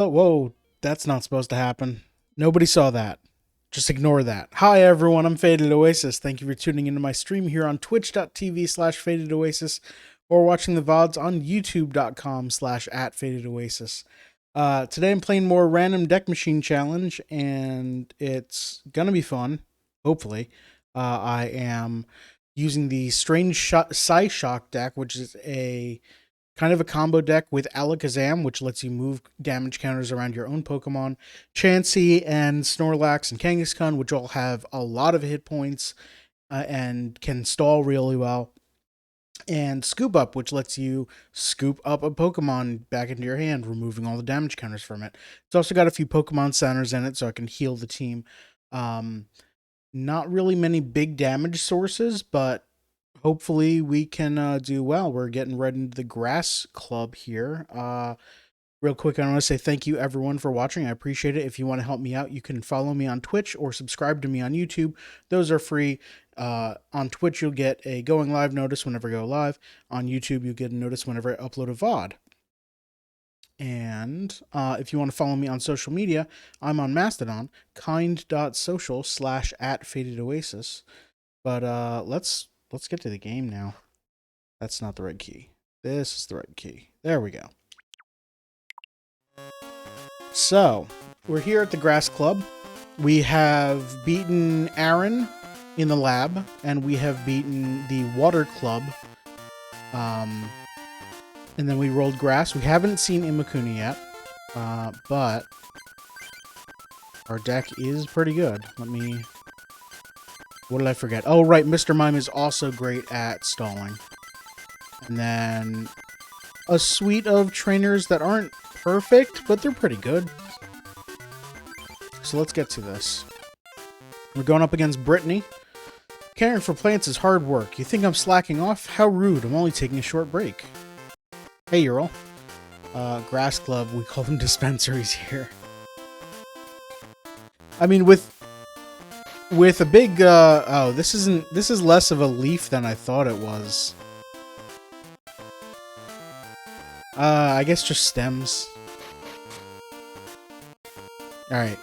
Oh, whoa, that's not supposed to happen. Nobody saw that. Just ignore that. Hi, everyone. I'm Faded Oasis. Thank you for tuning into my stream here on twitch.tv/Faded Oasis or watching the VODs on youtube.com/at Faded Oasis. Today I'm playing more Random Deck Machine Challenge, and it's gonna be fun, hopefully. I am using the Strange Psyshock deck, which is a kind of a combo deck with Alakazam, which lets you move damage counters around your own Pokemon, Chansey and Snorlax and Kangaskhan, which all have a lot of hit points and can stall really well, and Scoop Up, which lets you scoop up a Pokemon back into your hand, removing all the damage counters from it. It's also got a few Pokemon centers in it, so I can heal the team. Um, Not really many big damage sources, but hopefully we can do well. We're getting right into the grass club here. Real quick, I want to say thank you everyone for watching. I appreciate it. If you want to help me out, you can follow me on Twitch or subscribe to me on YouTube. Those are free. On Twitch, you'll get a going live notice whenever I go live. On YouTube, you'll get a notice whenever I upload a VOD. And if you want to follow me on social media, I'm on Mastodon, kind.social/@FadedOasis. But let's get to the game now. That's not the right key. This is the right key. There we go. So, we're here at the Grass Club. We have beaten Aaron in the lab, and we have beaten the Water Club. And then we rolled grass. We haven't seen Imakuni yet, but our deck is pretty good. What did I forget? Oh, right, Mr. Mime is also great at stalling. And then a suite of trainers that aren't perfect, but they're pretty good. So let's get to this. We're going up against Brittany. Caring for plants is hard work. You think I'm slacking off? How rude. I'm only taking a short break. Hey, Ural. Grass Club, we call them dispensaries here. I mean, with a big, oh, this is less of a leaf than I thought it was. I guess just stems. Alright.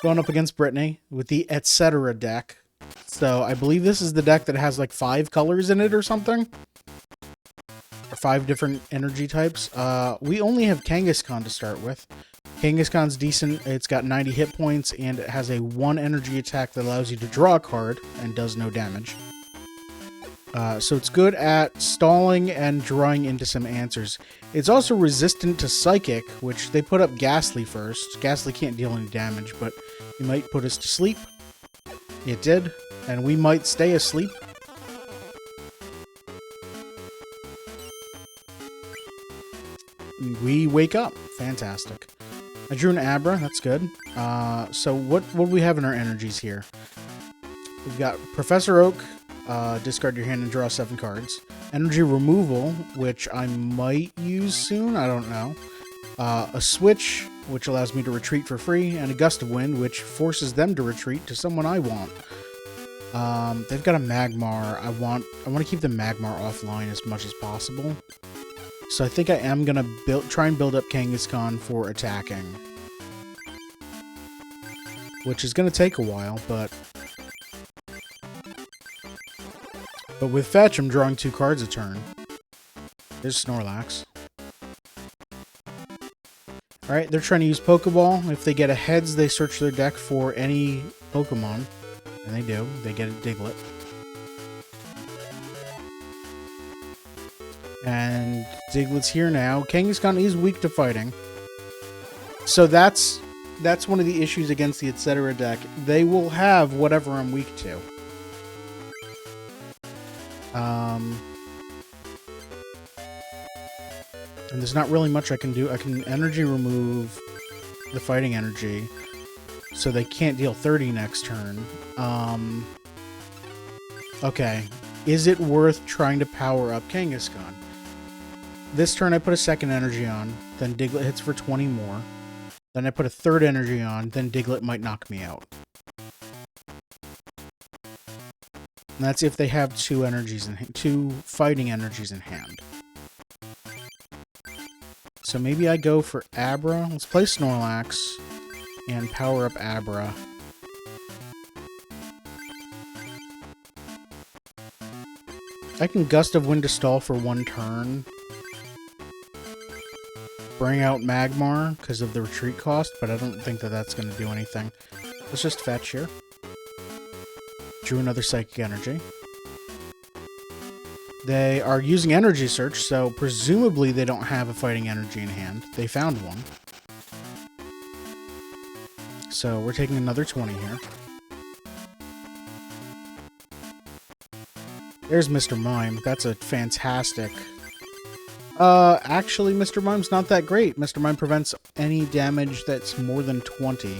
Going up against Brittany with the Etc. deck. So I believe this is the deck that has like 5 colors in it or something. Or 5 different energy types. We only have Kangaskhan to start with. Kangaskhan's decent. It's got 90 hit points, and it has a 1 energy attack that allows you to draw a card and does no damage. So it's good at stalling and drawing into some answers. It's also resistant to Psychic, which they put up Ghastly first. Ghastly can't deal any damage, but it might put us to sleep. It did, and we might stay asleep. We wake up. Fantastic. I drew an Abra. That's good. So what do we have in our energies here? We've got Professor Oak. Discard your hand and draw 7 cards. Energy removal, which I might use soon. I don't know. A switch, which allows me to retreat for free, and a gust of wind, which forces them to retreat to someone I want. They've got a Magmar. I want to keep the Magmar offline as much as possible. So I think I am gonna try and build up Kangaskhan for attacking, which is gonna take a while, but with Fetch, I'm drawing 2 cards a turn. There's Snorlax. Alright, they're trying to use Pokeball. If they get a heads, they search their deck for any Pokemon. And they do. They get a Diglett. And Diglett's here now. Kangaskhan is weak to fighting. So that's one of the issues against the Etc. deck. They will have whatever I'm weak to. And there's not really much I can do. I can energy remove the fighting energy, so they can't deal 30 next turn. Okay. Is it worth trying to power up Kangaskhan? This turn I put a 2nd energy on, then Diglett hits for 20 more. Then I put a 3rd energy on, then Diglett might knock me out. And that's if they have 2 fighting energies in hand. So maybe I go for Abra. Let's play Snorlax and power up Abra. I can Gust of Wind to stall for 1 turn. Bring out Magmar because of the retreat cost, but I don't think that that's going to do anything. Let's just fetch here. Drew another Psychic Energy. They are using Energy Search, so presumably they don't have a Fighting Energy in hand. They found one. So we're taking another 20 here. There's Mr. Mime. That's a fantastic... actually, Mr. Mime's not that great. Mr. Mime prevents any damage that's more than 20.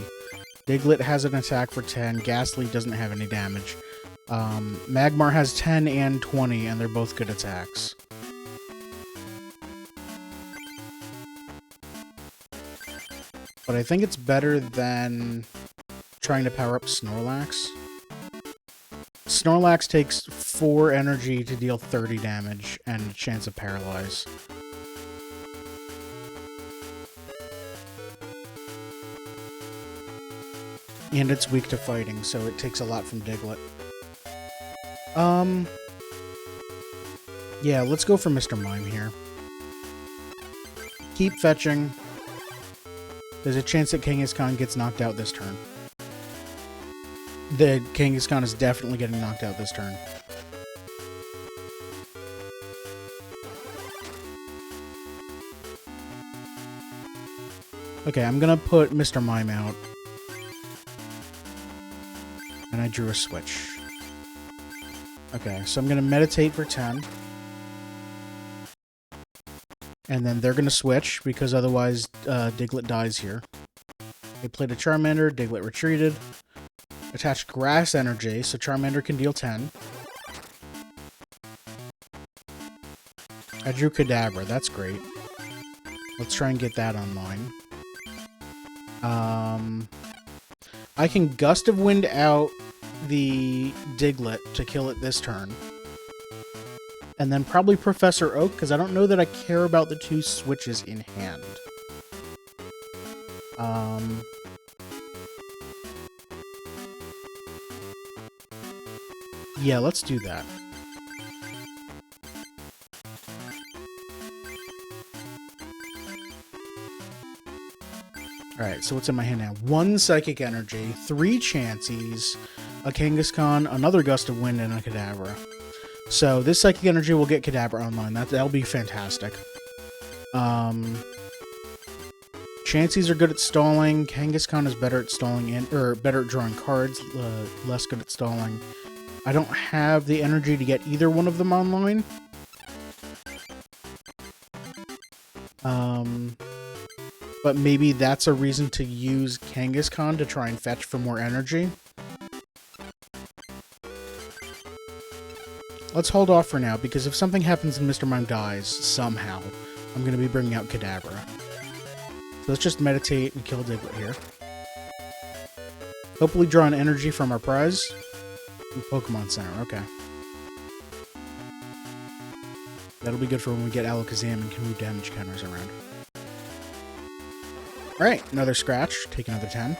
Diglett has an attack for 10. Ghastly doesn't have any damage. Magmar has 10 and 20, and they're both good attacks. But I think it's better than trying to power up Snorlax. Snorlax takes 4 energy to deal 30 damage and a chance of paralyze. And it's weak to fighting, so it takes a lot from Diglett. Yeah, let's go for Mr. Mime here. Keep fetching. There's a chance that Kangaskhan gets knocked out this turn. The Kangaskhan is definitely getting knocked out this turn. Okay, I'm gonna put Mr. Mime out. And I drew a switch. Okay, so I'm gonna meditate for 10. And then they're gonna switch, because otherwise Diglett dies here. They played a Charmander, Diglett retreated. Attached Grass Energy, so Charmander can deal 10. I drew Kadabra, that's great. Let's try and get that online. I can Gust of Wind out the Diglett to kill it this turn. And then probably Professor Oak, because I don't know that I care about the 2 switches in hand. Yeah, let's do that. Alright, so what's in my hand now? 1 Psychic Energy, 3 Chanseys, a Kangaskhan, another Gust of Wind, and a Kadabra. So this Psychic Energy will get Kadabra online. That'll be fantastic. Chanseys are good at stalling. Kangaskhan is better at stalling better at drawing cards, less good at stalling. I don't have the energy to get either one of them online. But maybe that's a reason to use Kangaskhan to try and fetch for more energy. Let's hold off for now, because if something happens and Mr. Mime dies, somehow, I'm going to be bringing out Kadabra. So let's just meditate and kill Diglett here. Hopefully draw an energy from our prize. Pokemon Center, okay. That'll be good for when we get Alakazam and can move damage counters around. Alright, another scratch. Take another 10.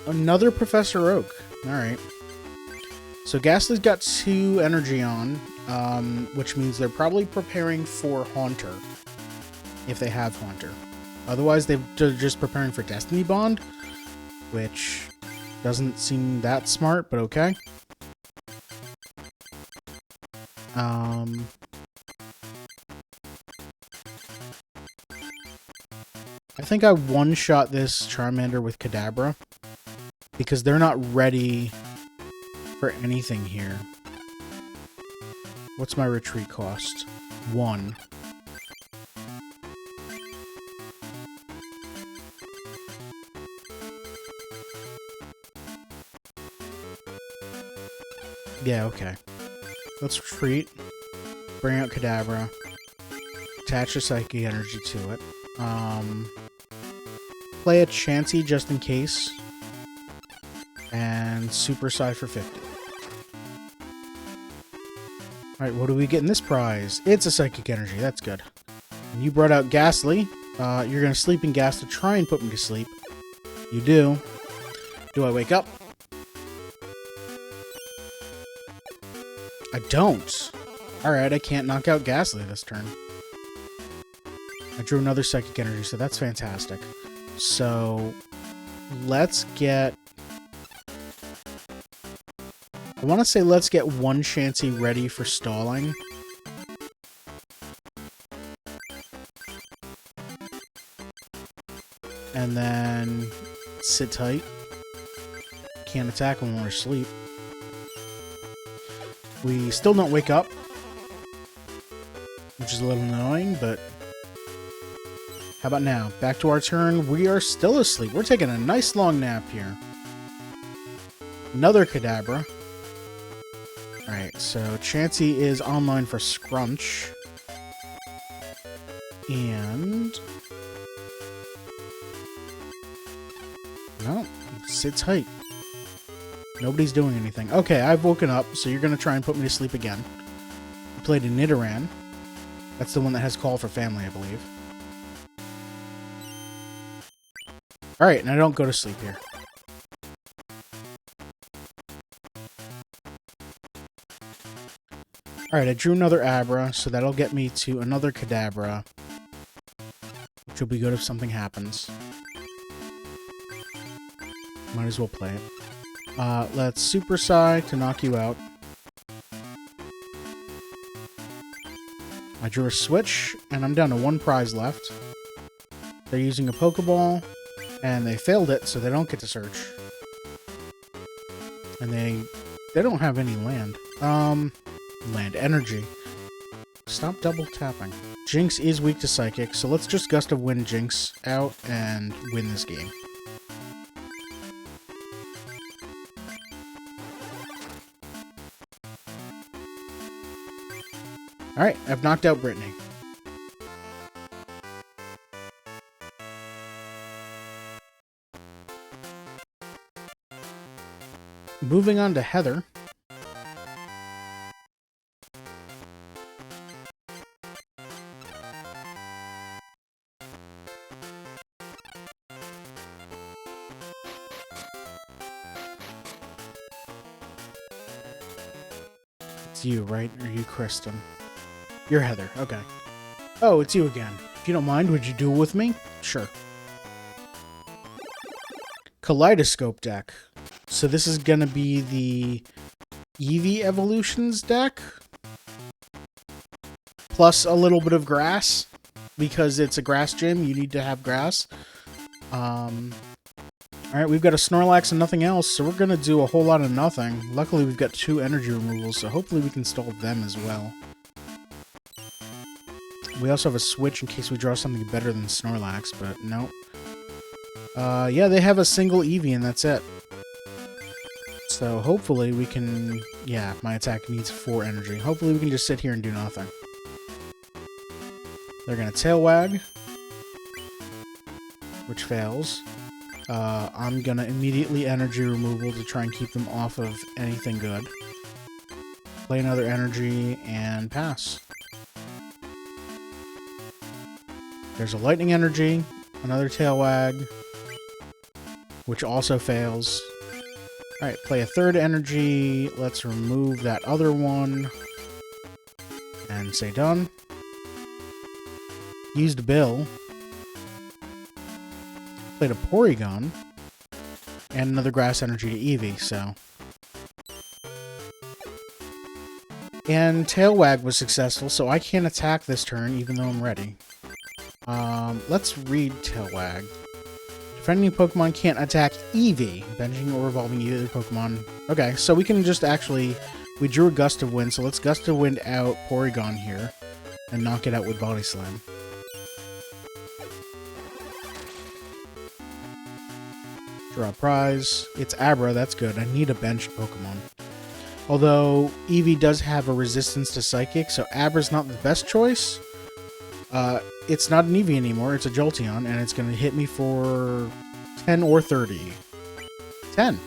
Another Professor Oak. Alright. So Ghastly's got 2 energy on, which means they're probably preparing for Haunter. If they have Haunter. Otherwise, they're just preparing for Destiny Bond, which doesn't seem that smart, but okay. I think I one-shot this Charmander with Kadabra, because they're not ready for anything here. What's my retreat cost? 1. Yeah, okay. Let's retreat. Bring out Kadabra. Attach a Psychic Energy to it. Play a Chansey just in case. And Super Psy for 50. Alright, what do we get in this prize? It's a Psychic Energy, that's good. And you brought out Ghastly. You're going to Sleeping Gas to try and put me to sleep. You do. Do I wake up? I don't. Alright, I can't knock out Ghastly this turn. I drew another Psychic Energy, so that's fantastic. So, let's get... I want to say let's get one Chansey ready for stalling. And then sit tight. Can't attack when we're asleep. We still don't wake up, which is a little annoying, but how about now? Back to our turn. We are still asleep. We're taking a nice long nap here. Another Kadabra. Alright, so Chansey is online for Scrunch. And... no, sit tight. Nobody's doing anything. Okay, I've woken up, so you're going to try and put me to sleep again. I played a Nidoran. That's the one that has Call for Family, I believe. Alright, now don't go to sleep here. Alright, I drew another Abra, so that'll get me to another Kadabra. Which will be good if something happens. Might as well play it. Let's Super Psy to knock you out. I drew a switch, and I'm down to one prize left. They're using a Pokeball, and they failed it, so they don't get to search. And they don't have any land. Land energy. Stop double tapping. Jinx is weak to Psychic, so let's just Gust of Wind Jinx out and win this game. Alright, I've knocked out Brittany. Moving on to Heather. It's you, right? Or are you Kristen? You're Heather, okay. Oh, it's you again. If you don't mind, would you duel with me? Sure. Kaleidoscope deck. So this is gonna be the Eevee Evolutions deck. Plus a little bit of grass. Because it's a grass gym, you need to have grass. Alright, we've got a Snorlax and nothing else, so we're gonna do a whole lot of nothing. Luckily, we've got 2 energy removals, so hopefully we can stall them as well. We also have a switch in case we draw something better than Snorlax, but no. Yeah, they have a single Eevee and that's it. So hopefully we can... yeah, my attack needs 4 energy. Hopefully we can just sit here and do nothing. They're gonna Tail Wag, which fails. I'm gonna immediately energy removal to try and keep them off of anything good. Play another energy and pass. There's a Lightning Energy, another Tail Wag, which also fails. Alright, play a third energy. Let's remove that other one. And say done. Used Bill. Played a Porygon. And another Grass Energy to Eevee, so... and Tail Wag was successful, so I can't attack this turn, even though I'm ready. Let's read Tail Wag. Defending Pokemon can't attack Eevee, benching or evolving either Pokemon. Okay, so we can just actually... we drew a Gust of Wind, so let's Gust of Wind out Porygon here. And knock it out with Body Slam. Draw a prize. It's Abra, that's good. I need a benched Pokemon. Although, Eevee does have a resistance to Psychic, so Abra's not the best choice. It's not an Eevee anymore, it's a Jolteon, and it's going to hit me for 10 or 30. 10.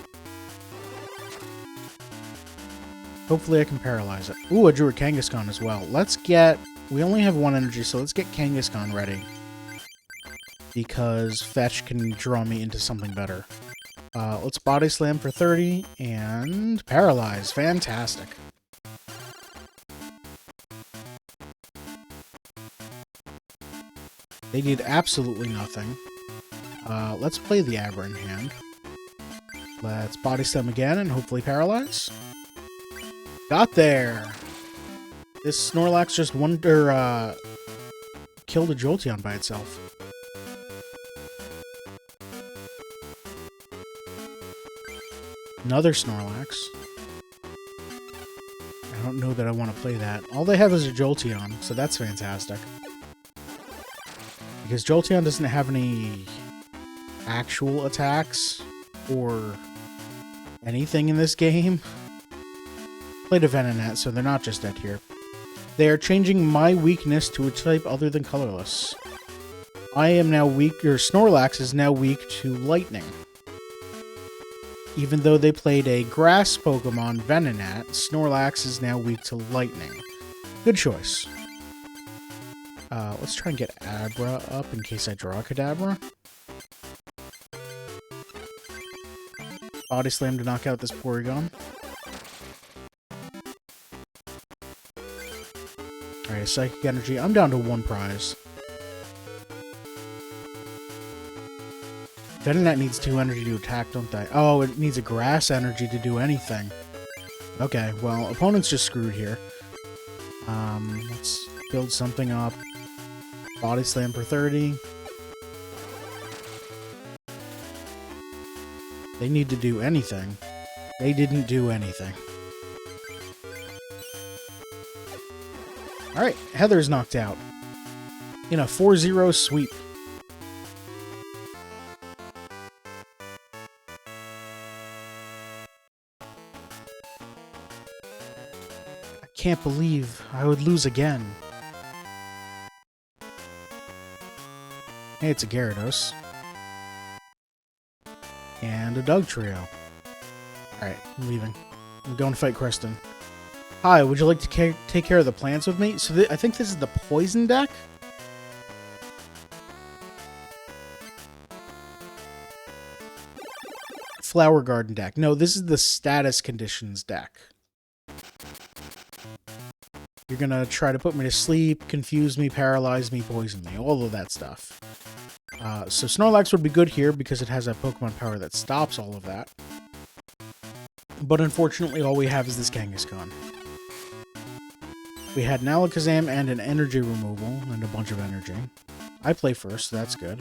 Hopefully I can paralyze it. Ooh, I drew a Kangaskhan as well. Let's get We only have one energy, so let's get Kangaskhan ready. Because Fetch can draw me into something better. Let's Body Slam for 30 and Paralyze. Fantastic. They did absolutely nothing. Let's play the Aberrant hand. Let's Body Slam again and hopefully Paralyze. Got there! This Snorlax just killed a Jolteon by itself. Another Snorlax. I don't know that I want to play that. All they have is a Jolteon, so that's fantastic. Because Jolteon doesn't have any actual attacks or anything in this game. Played a Venonat, so they're not just dead here. They are changing my weakness to a type other than colorless. I am now weak, or Snorlax is now weak to lightning. Even though they played a grass Pokemon, Venonat, Snorlax is now weak to lightning. Good choice. Let's try and get Abra up in case I draw a Kadabra. Body Slam to knock out this Porygon. Alright, Psychic Energy. I'm down to one prize. Venonat needs 2 energy to attack, don't they? Oh, it needs a grass energy to do anything. Okay, well, opponent's just screwed here. Let's build something up. Body Slam for 30. They need to do anything. They didn't do anything. Alright, Heather's knocked out. In a 4-0 sweep. I can't believe I would lose again. Hey, it's a Gyarados. And a Dugtrio. Alright, I'm leaving. I'm going to fight Kristen. Hi, would you like to take care of the plants with me? So I think this is the poison deck? Flower Garden deck. No, this is the status conditions deck. You're gonna try to put me to sleep, confuse me, paralyze me, poison me, all of that stuff. So Snorlax would be good here because it has a Pokemon power that stops all of that. But unfortunately, all we have is this Kangaskhan. We had an Alakazam and an energy removal and a bunch of energy. I play first, so that's good.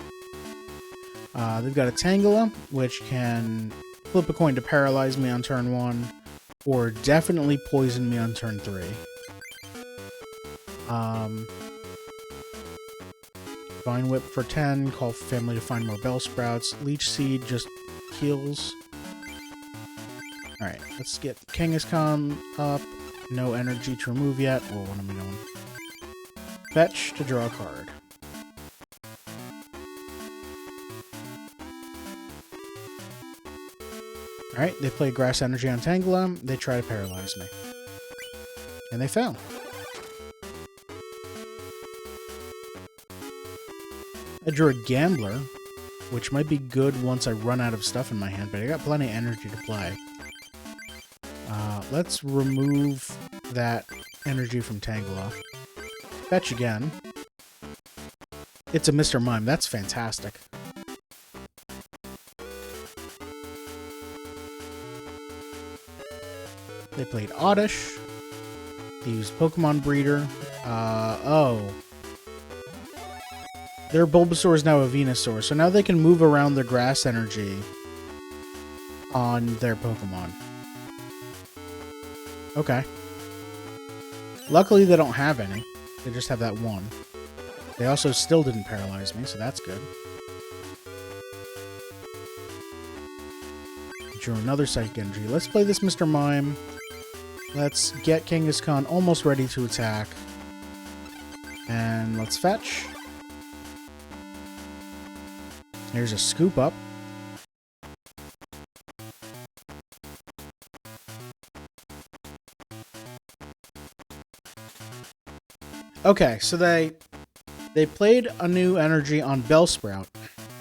They've got a Tangela, which can flip a coin to paralyze me on turn 1, or definitely poison me on turn 3. Vine Whip for 10, call family to find more Bellsprouts. Leech Seed just heals. Alright, let's get Kangaskhan up. No energy to remove yet. Well, what am I doing? Fetch to draw a card. Alright, they play Grass Energy on Tangela. They try to paralyze me. And they fail. I drew a Gambler, which might be good once I run out of stuff in my hand, but I got plenty of energy to play. Let's remove that energy from Tangela. Fetch again. It's a Mr. Mime. That's fantastic. They played Oddish. They used Pokemon Breeder. Oh. Their Bulbasaur is now a Venusaur, so now they can move around their grass energy on their Pokemon. Okay. Luckily, they don't have any. They just have that one. They also still didn't paralyze me, so that's good. Drew another Psychic Energy. Let's play this Mr. Mime. Let's get Kangaskhan almost ready to attack. And let's fetch. Here's a Scoop Up. Okay, so they played a new energy on Bellsprout,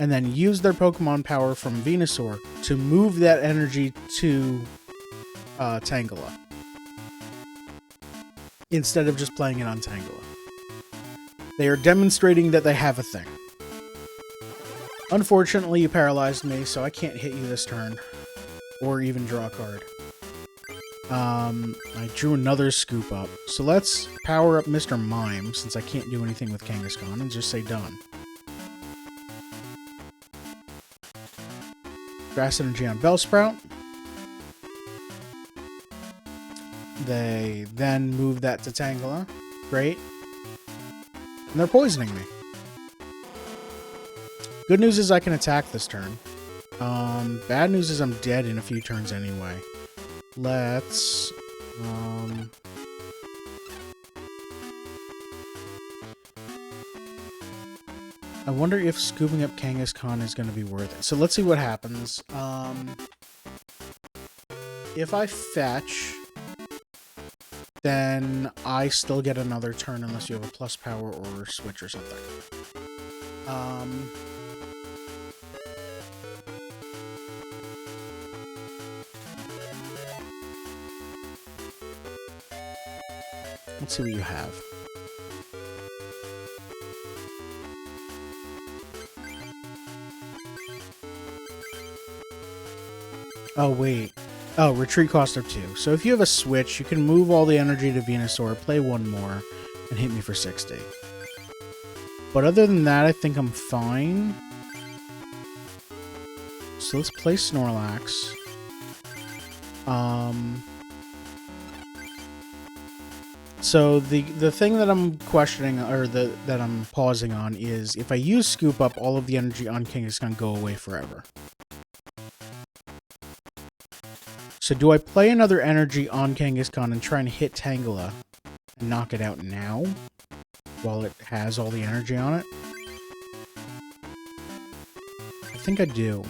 and then used their Pokemon power from Venusaur to move that energy to Tangela, instead of just playing it on Tangela. They are demonstrating that they have a thing. Unfortunately, you paralyzed me, so I can't hit you this turn. Or even draw a card. I drew another Scoop Up. So let's power up Mr. Mime, since I can't do anything with Kangaskhan, and just say done. Grass Energy on Bellsprout. They then move that to Tangela. Great. And they're poisoning me. Good news is I can attack this turn. Bad news is I'm dead in a few turns anyway. Let's... I wonder if scooping up Kangaskhan is going to be worth it. So let's see what happens. If I fetch, then I still get another turn unless you have a plus power or switch or something. Let's see what you have. Oh, wait. Oh, retreat cost of 2. So if you have a switch, you can move all the energy to Venusaur, play one more, and hit me for 60. But other than that, I think I'm fine. So let's play Snorlax. So the thing that I'm questioning, or that I'm pausing on, is if I use Scoop Up, all of the energy on Kangaskhan go away forever. So do I play another energy on Kangaskhan and try and hit Tangela and knock it out now, while it has all the energy on it? I think I do.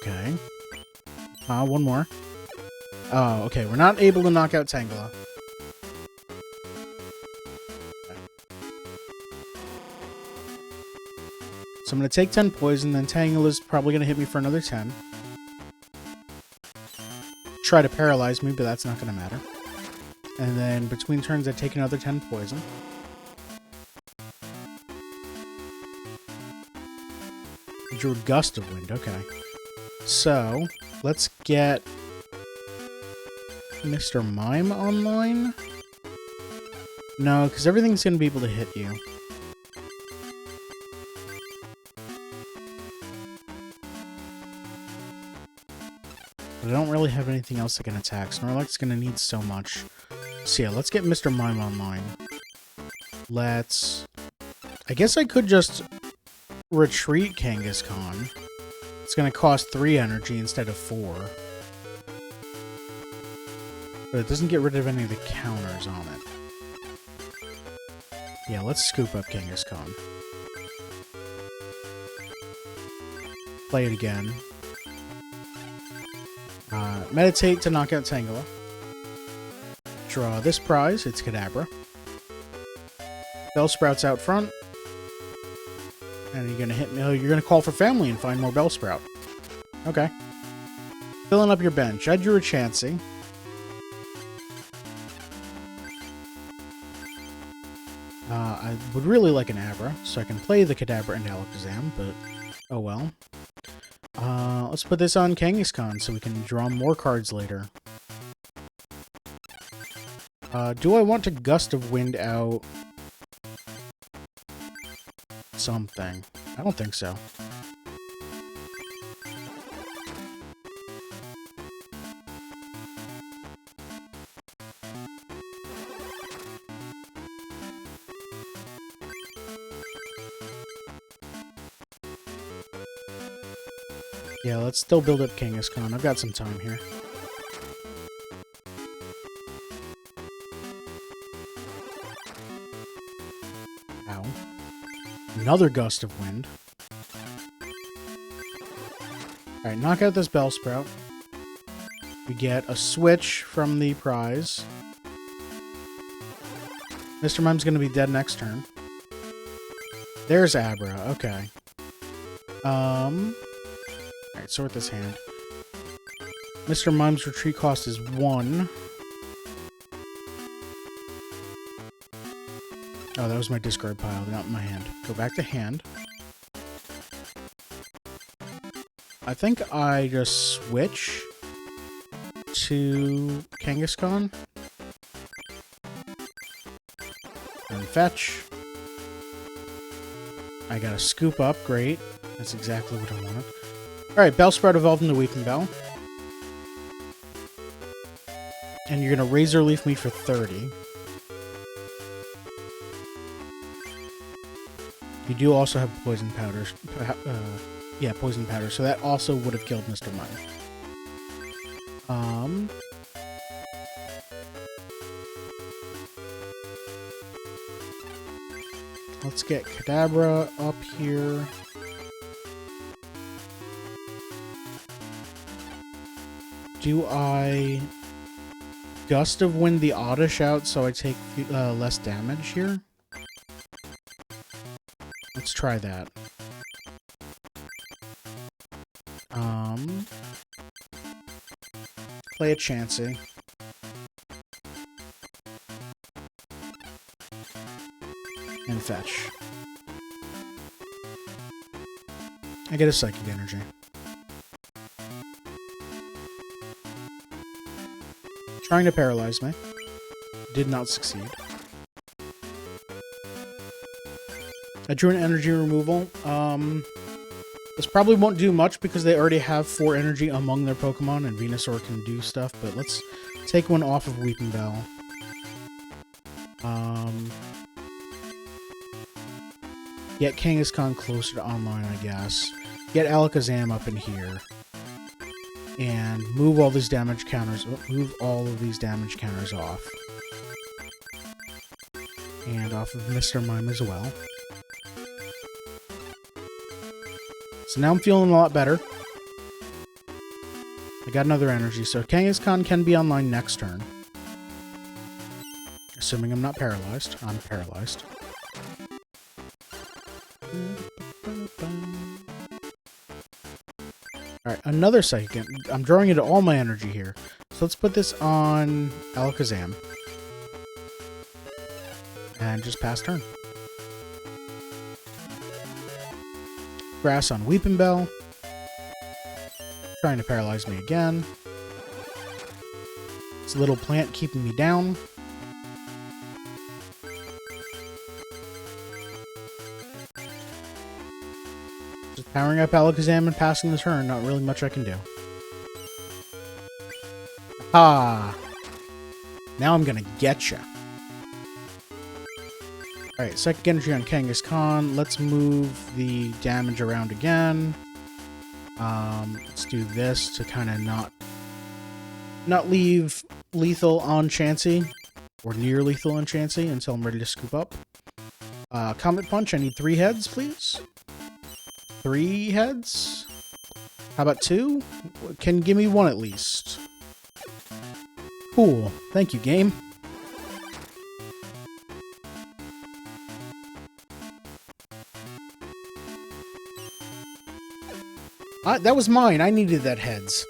Okay. One more. Oh, okay. We're not able to knock out Tangela. So I'm going to take 10 poison, then Tangela's probably going to hit me for another 10. Try to paralyze me, but that's not going to matter. And then between turns, I take another 10 poison. I drew a Gust of Wind, okay. So, let's get Mr. Mime online? No, because everything's going to be able to hit you. But I don't really have anything else that can attack. Snorlax is going to need so much. So yeah, let's get Mr. Mime online. Let's... I guess I could just retreat Kangaskhan. It's going to cost 3 energy instead of 4. But it doesn't get rid of any of the counters on it. Yeah, let's scoop up Kangaskhan. Play it again. Meditate to knock out Tangela. Draw this prize, it's Kadabra. Bellsprout's out front. And you're gonna hit me. Oh, you're gonna call for family and find more Bellsprout. Okay. Filling up your bench. I drew a Chansey. I would really like an Abra, so I can play the Kadabra and Alakazam, but oh well. Let's put this on Kangaskhan so we can draw more cards later. Do I want to Gust of Wind out something? I don't think so. Yeah, let's still build up Kangaskhan. I've got some time here. Ow. Another Gust of Wind. Alright, knock out this Bellsprout. We get a switch from the prize. Mr. Mime's going to be dead next turn. There's Abra. Okay. Alright, sort this hand. Mr. Mime's retreat cost is 1. Oh, that was my discard pile, not my hand. Go back to hand. I think I just switch to Kangaskhan. And fetch. I got a scoop up, great. That's exactly what I wanted. Alright, Bellsprout evolved into Weeping Bell. And you're gonna Razor Leaf me for 30. You do also have poison powders. Yeah, poison powder. So that also would have killed Mr. Mime. Let's get Kadabra up here. Do I Gust of Wind the Oddish out so I take less damage here? Let's try that. Play a Chansey. And fetch. I get a Psychic Energy. Trying to paralyze me. Did not succeed. I drew an energy removal. This probably won't do much because they already have 4 energy among their Pokemon and Venusaur can do stuff, but let's take one off of Weeping Bell. Get Kangaskhan closer to online, I guess. Get Alakazam up in here. And move all these damage counters. Move all of these damage counters off. And off of Mr. Mime as well. So now I'm feeling a lot better. I got another energy, so Kangaskhan can be online next turn. Assuming I'm not paralyzed. I'm paralyzed. Alright, another Psychic. I'm drawing into all my energy here. So let's put this on Alakazam. And just pass turn. Grass on Weeping Bell. Trying to paralyze me again. It's a little plant keeping me down. Just powering up Alakazam and passing the turn. Not really much I can do. Ah! Now I'm gonna get ya. Alright, Psychic Energy on Kangaskhan. Let's move the damage around again. Let's do this to kind of not leave lethal on Chansey, or near lethal on Chansey until I'm ready to scoop up. Comet Punch, I need 3 heads, please. 3 heads? How about 2? Can give me 1 at least. Cool. Thank you, game. That was mine. I needed that heads.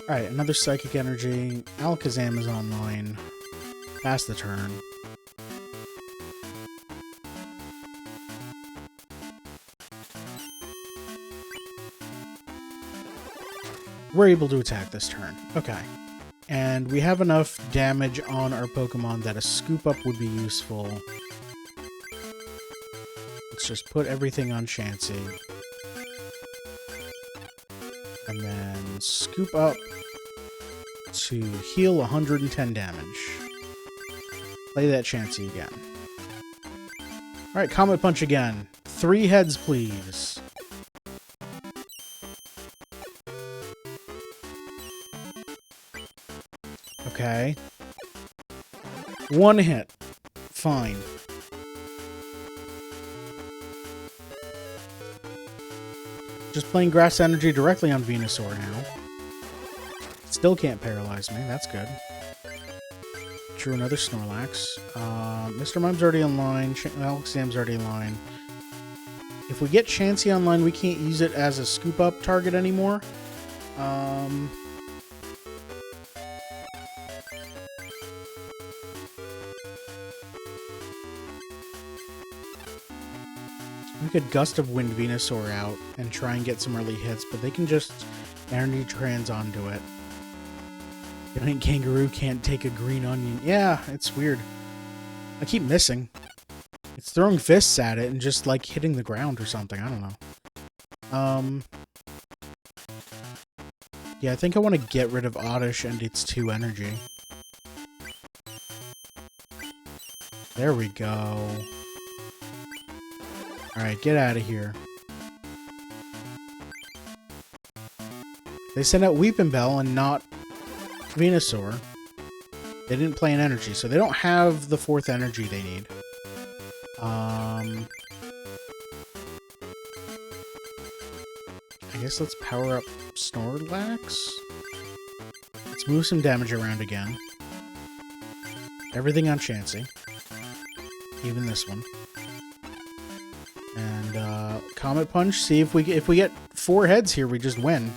Alright, another Psychic Energy. Alakazam is online. Pass the turn. We're able to attack this turn. Okay. And we have enough damage on our Pokemon that a scoop up would be useful. Let's just put everything on Chansey. And then scoop up to heal 110 damage. Play that Chansey again. Alright, Comet Punch again. 3 heads, please. Okay. 1 hit. Fine. Just playing Grass Energy directly on Venusaur now. Still can't paralyze me. That's good. Drew another Snorlax. Mr. Mime's already online. Alakazam's already online. If we get Chansey online, we can't use it as a scoop-up target anymore. We could Gust of Wind Venusaur out and try and get some early hits, but they can just Energy Trans onto it. Giant Kangaroo can't take a green onion. Yeah, it's weird. I keep missing. It's throwing fists at it and just, like, hitting the ground or something. I don't know. Yeah, I think I want to get rid of Oddish and its 2 energy. There we go. Alright, get out of here. They sent out Weepinbell and not Venusaur. They didn't play an energy, so they don't have the 4th energy they need. I guess let's power up Snorlax. Let's move some damage around again. Everything on Chansey. Even this one. And Comet Punch. See if we get 4 heads here, we just win.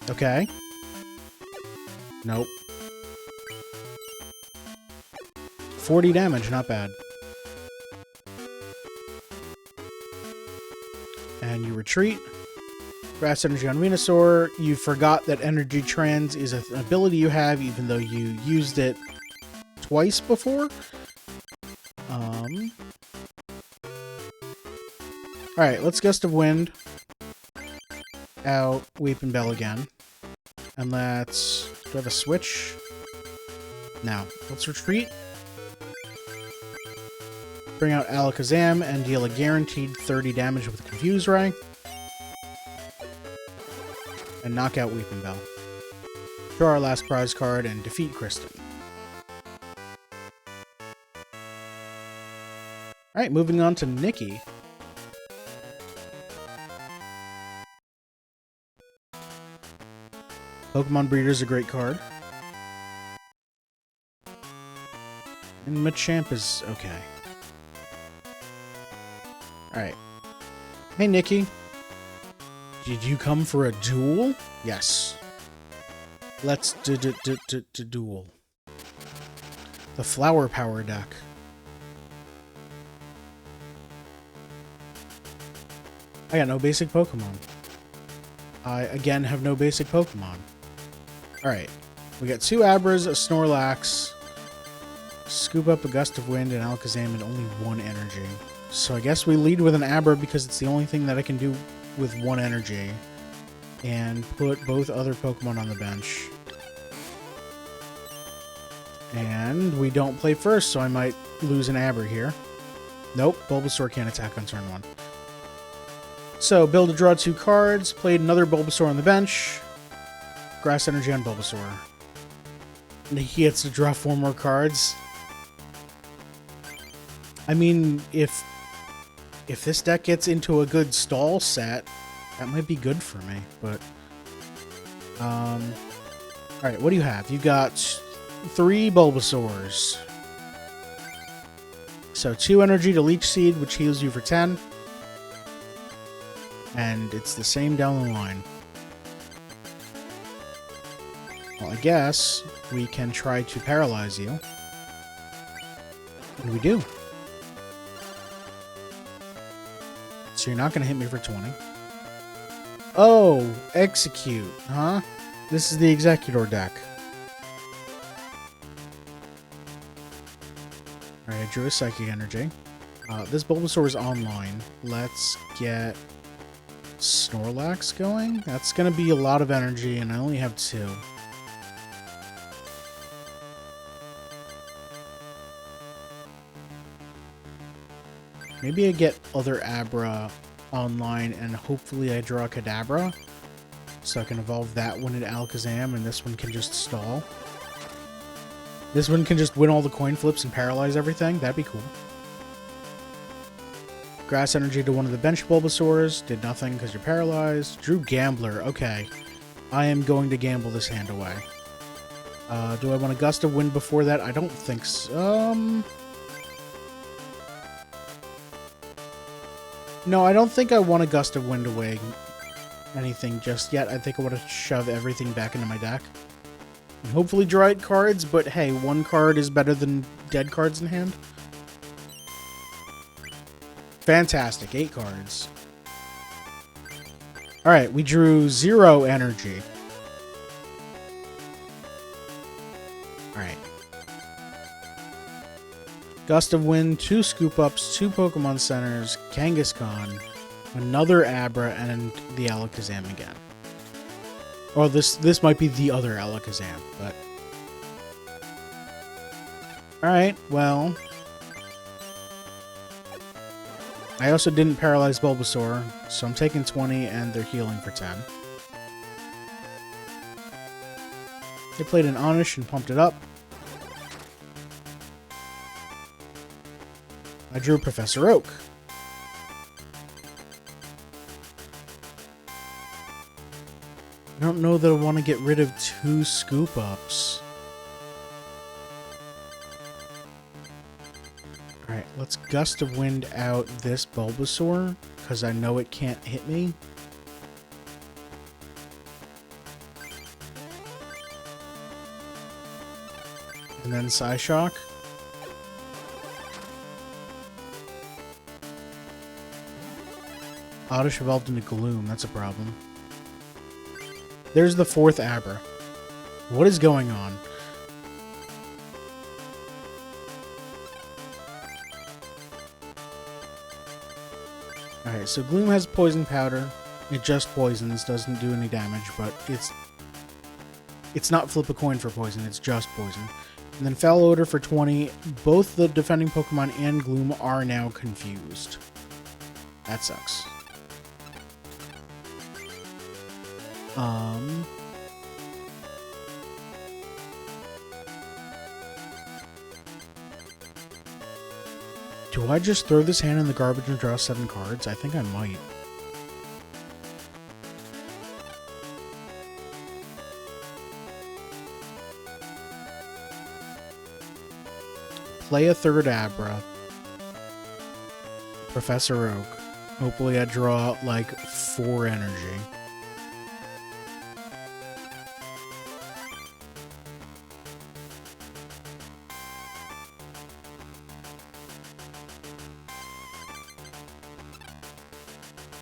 Okay. Nope. 40 damage, not bad. And you retreat. Grass Energy on Venusaur. You forgot that Energy Trans is an ability you have, even though you used it twice before. Alright, let's Gust of Wind out Weepinbell again. And let's... Do I have a switch? No. Let's retreat. Bring out Alakazam and deal a guaranteed 30 damage with Confuse Ray. And knock out Weepinbell. Draw our last prize card and defeat Kristen. Alright, moving on to Nikki. Pokemon Breeder is a great card. And Machamp is okay. Alright. Hey, Nikki. Did you come for a duel? Yes. Let's duel. The Flower Power deck. I got no basic Pokemon. I, again, have no basic Pokemon. Alright. We got 2 Abras, a Snorlax, scoop up a Gust of Wind, and Alakazam, and only 1 energy. So I guess we lead with an Abra because it's the only thing that I can do with 1 energy. And put both other Pokemon on the bench. And we don't play first, so I might lose an Abra here. Nope, Bulbasaur can't attack on turn 1. So, build to draw 2 cards, played another Bulbasaur on the bench, Grass Energy on Bulbasaur. And he gets to draw 4 more cards. I mean, if this deck gets into a good stall set, that might be good for me, but... Alright, what do you have? You got 3 Bulbasaurs. So, 2 energy to Leech Seed, which heals you for 10. And it's the same down the line. Well, I guess we can try to paralyze you. And we do. So you're not going to hit me for 20. Oh, Execute, huh? This is the Executor deck. Alright, I drew a Psychic Energy. This Bulbasaur is online. Let's get Snorlax going. That's going to be a lot of energy, and I only have 2. Maybe I get other Abra online, and hopefully I draw a Kadabra, so I can evolve that one into Alakazam, and this one can just stall. This one can just win all the coin flips and paralyze everything. That'd be cool. Grass Energy to one of the bench Bulbasaurs. Did nothing because you're paralyzed. Drew Gambler. Okay. I am going to gamble this hand away. Do I want a Gust of Wind before that? I don't think so. No, I don't think I want a Gust of Wind away anything just yet. I think I want to shove everything back into my deck. And hopefully draw 8 cards, but hey, 1 card is better than dead cards in hand. Fantastic, 8 cards. Alright, we drew 0 energy. Alright. Gust of Wind, 2 Scoop Ups, 2 Pokemon Centers, Kangaskhan, another Abra, and the Alakazam again. Or this might be the other Alakazam, but... Alright, well... I also didn't paralyze Bulbasaur, so I'm taking 20 and they're healing for 10. They played an Onish and pumped it up. I drew Professor Oak. I don't know that I want to get rid of 2 Scoop Ups. Alright, let's Gust of Wind out this Bulbasaur, because I know it can't hit me. And then Psyshock. Oddish evolved into Gloom, that's a problem. There's the 4th Abra. What is going on? Alright, so Gloom has Poison Powder. It just poisons, doesn't do any damage, but it's not flip a coin for poison, it's just poison. And then Foul Odor for 20. Both the defending Pokemon and Gloom are now confused. That sucks. Do I just throw this hand in the garbage and draw 7 cards? I think I might. Play a 3rd Abra. Professor Oak. Hopefully I draw like 4 energy.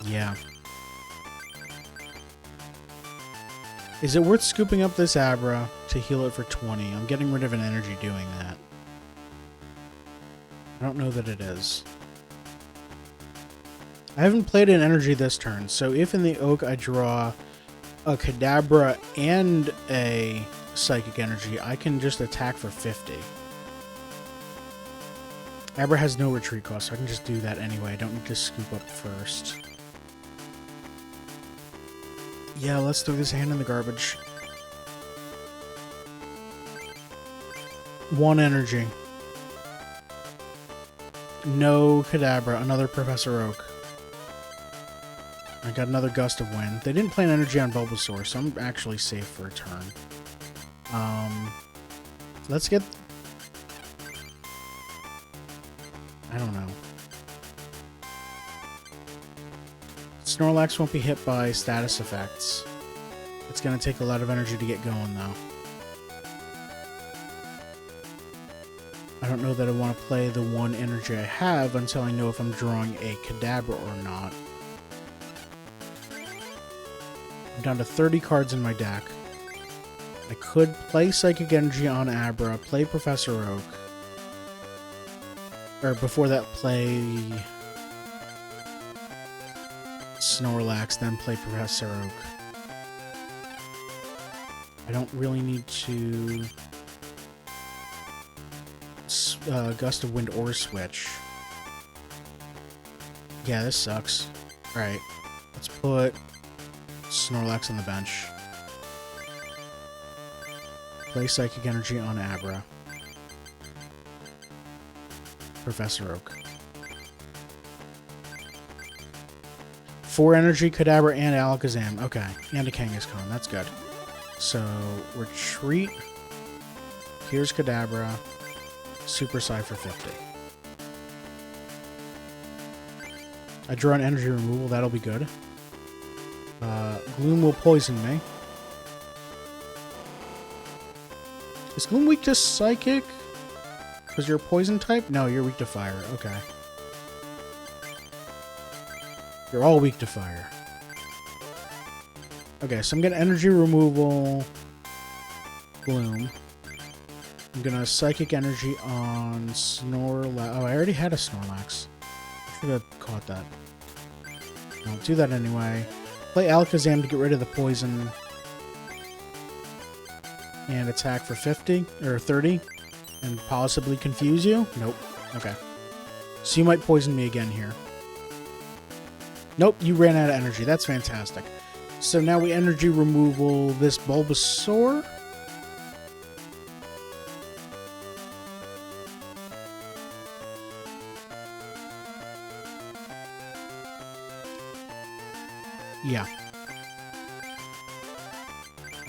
Yeah. Is it worth scooping up this Abra to heal it for 20? I'm getting rid of an energy doing that. I don't know that it is. I haven't played an energy this turn, so if in the Oak I draw a Kadabra and a Psychic Energy, I can just attack for 50. Abra has no retreat cost, so I can just do that anyway. I don't need to scoop up first. Yeah, let's throw this hand in the garbage. 1 energy. No Kadabra, another Professor Oak. I got another Gust of Wind. They didn't play an energy on Bulbasaur, so I'm actually safe for a turn. Let's get... I don't know. Snorlax won't be hit by status effects. It's going to take a lot of energy to get going, though. I don't know that I want to play the 1 energy I have until I know if I'm drawing a Kadabra or not. I'm down to 30 cards in my deck. I could play Psychic Energy on Abra, play Professor Oak. Or before that, play Snorlax, then play Professor Oak. I don't really need to Gust of Wind or switch. Yeah, this sucks. Alright, let's put Snorlax on the bench. Play Psychic Energy on Abra. Professor Oak. 4 energy, Kadabra, and Alakazam. Okay, and a Kangaskhan. That's good. So, retreat. Here's Kadabra. Super Psy for 50. I draw an energy removal. That'll be good. Gloom will poison me. Is Gloom weak to Psychic? Because you're a poison type? No, you're weak to fire. Okay. You're all weak to fire. Okay, so I'm going to energy removal Gloom. I'm going to Psychic Energy on Snorlax. Oh, I already had a Snorlax. I should have caught that. I'll do that anyway. Play Alakazam to get rid of the poison. And attack for 50, or 30. And possibly confuse you? Nope. Okay. So you might poison me again here. Nope, you ran out of energy. That's fantastic. So now we energy removal this Bulbasaur. Yeah.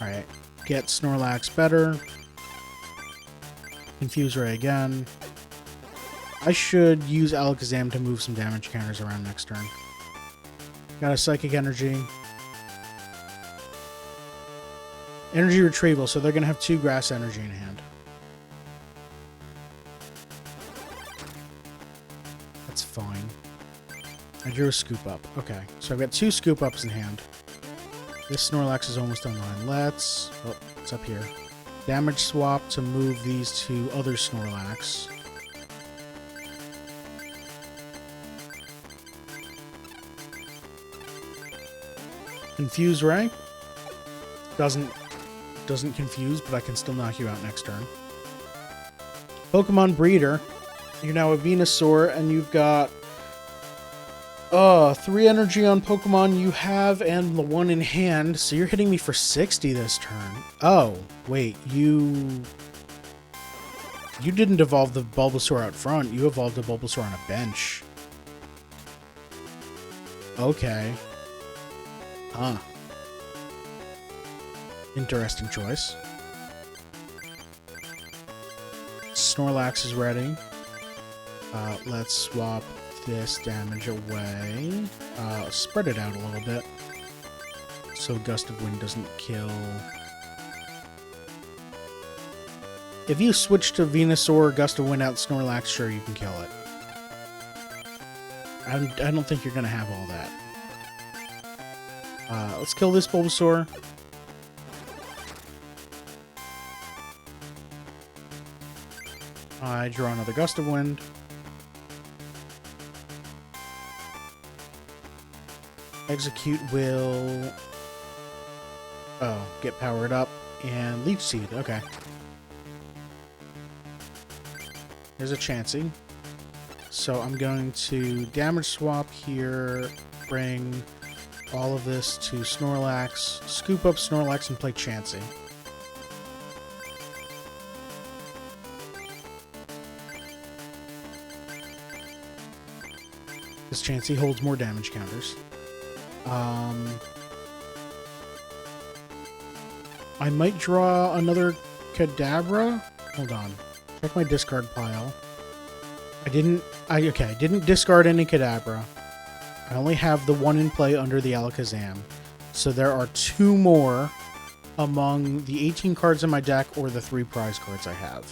Alright. Get Snorlax better. Confuse Ray again. I should use Alakazam to move some damage counters around next turn. Got a Psychic Energy. Energy Retrieval, so they're going to have 2 Grass Energy in hand. That's fine. I drew a Scoop Up. Okay, so I've got 2 Scoop Ups in hand. This Snorlax is almost online. Let's... Oh, it's up here. Damage Swap to move these to other Snorlax. Confuse Ray. Doesn't confuse, but I can still knock you out next turn. Pokemon Breeder. You're now a Venusaur, and you've got 3 energy on Pokemon you have and the 1 in hand, so you're hitting me for 60 this turn. Oh, wait, you didn't evolve the Bulbasaur out front. You evolved the Bulbasaur on a bench. Okay. Huh. Interesting choice. Snorlax is ready. Let's swap this damage away. Spread it out a little bit. So Gust of Wind doesn't kill. If you switch to Venusaur, Gust of Wind out Snorlax, sure, you can kill it. I don't think you're going to have all that. Let's kill this Bulbasaur. I draw another Gust of Wind. Execute will... Oh, get powered up. And Leech Seed, okay. There's a Chansey. So I'm going to damage swap here, bring all of this to Snorlax, scoop up Snorlax and play Chansey. This Chansey holds more damage counters. I might draw another Kadabra. Hold on. Check my discard pile. I didn't discard any Kadabra. I only have the 1 in play under the Alakazam. So there are 2 more among the 18 cards in my deck or the 3 prize cards I have.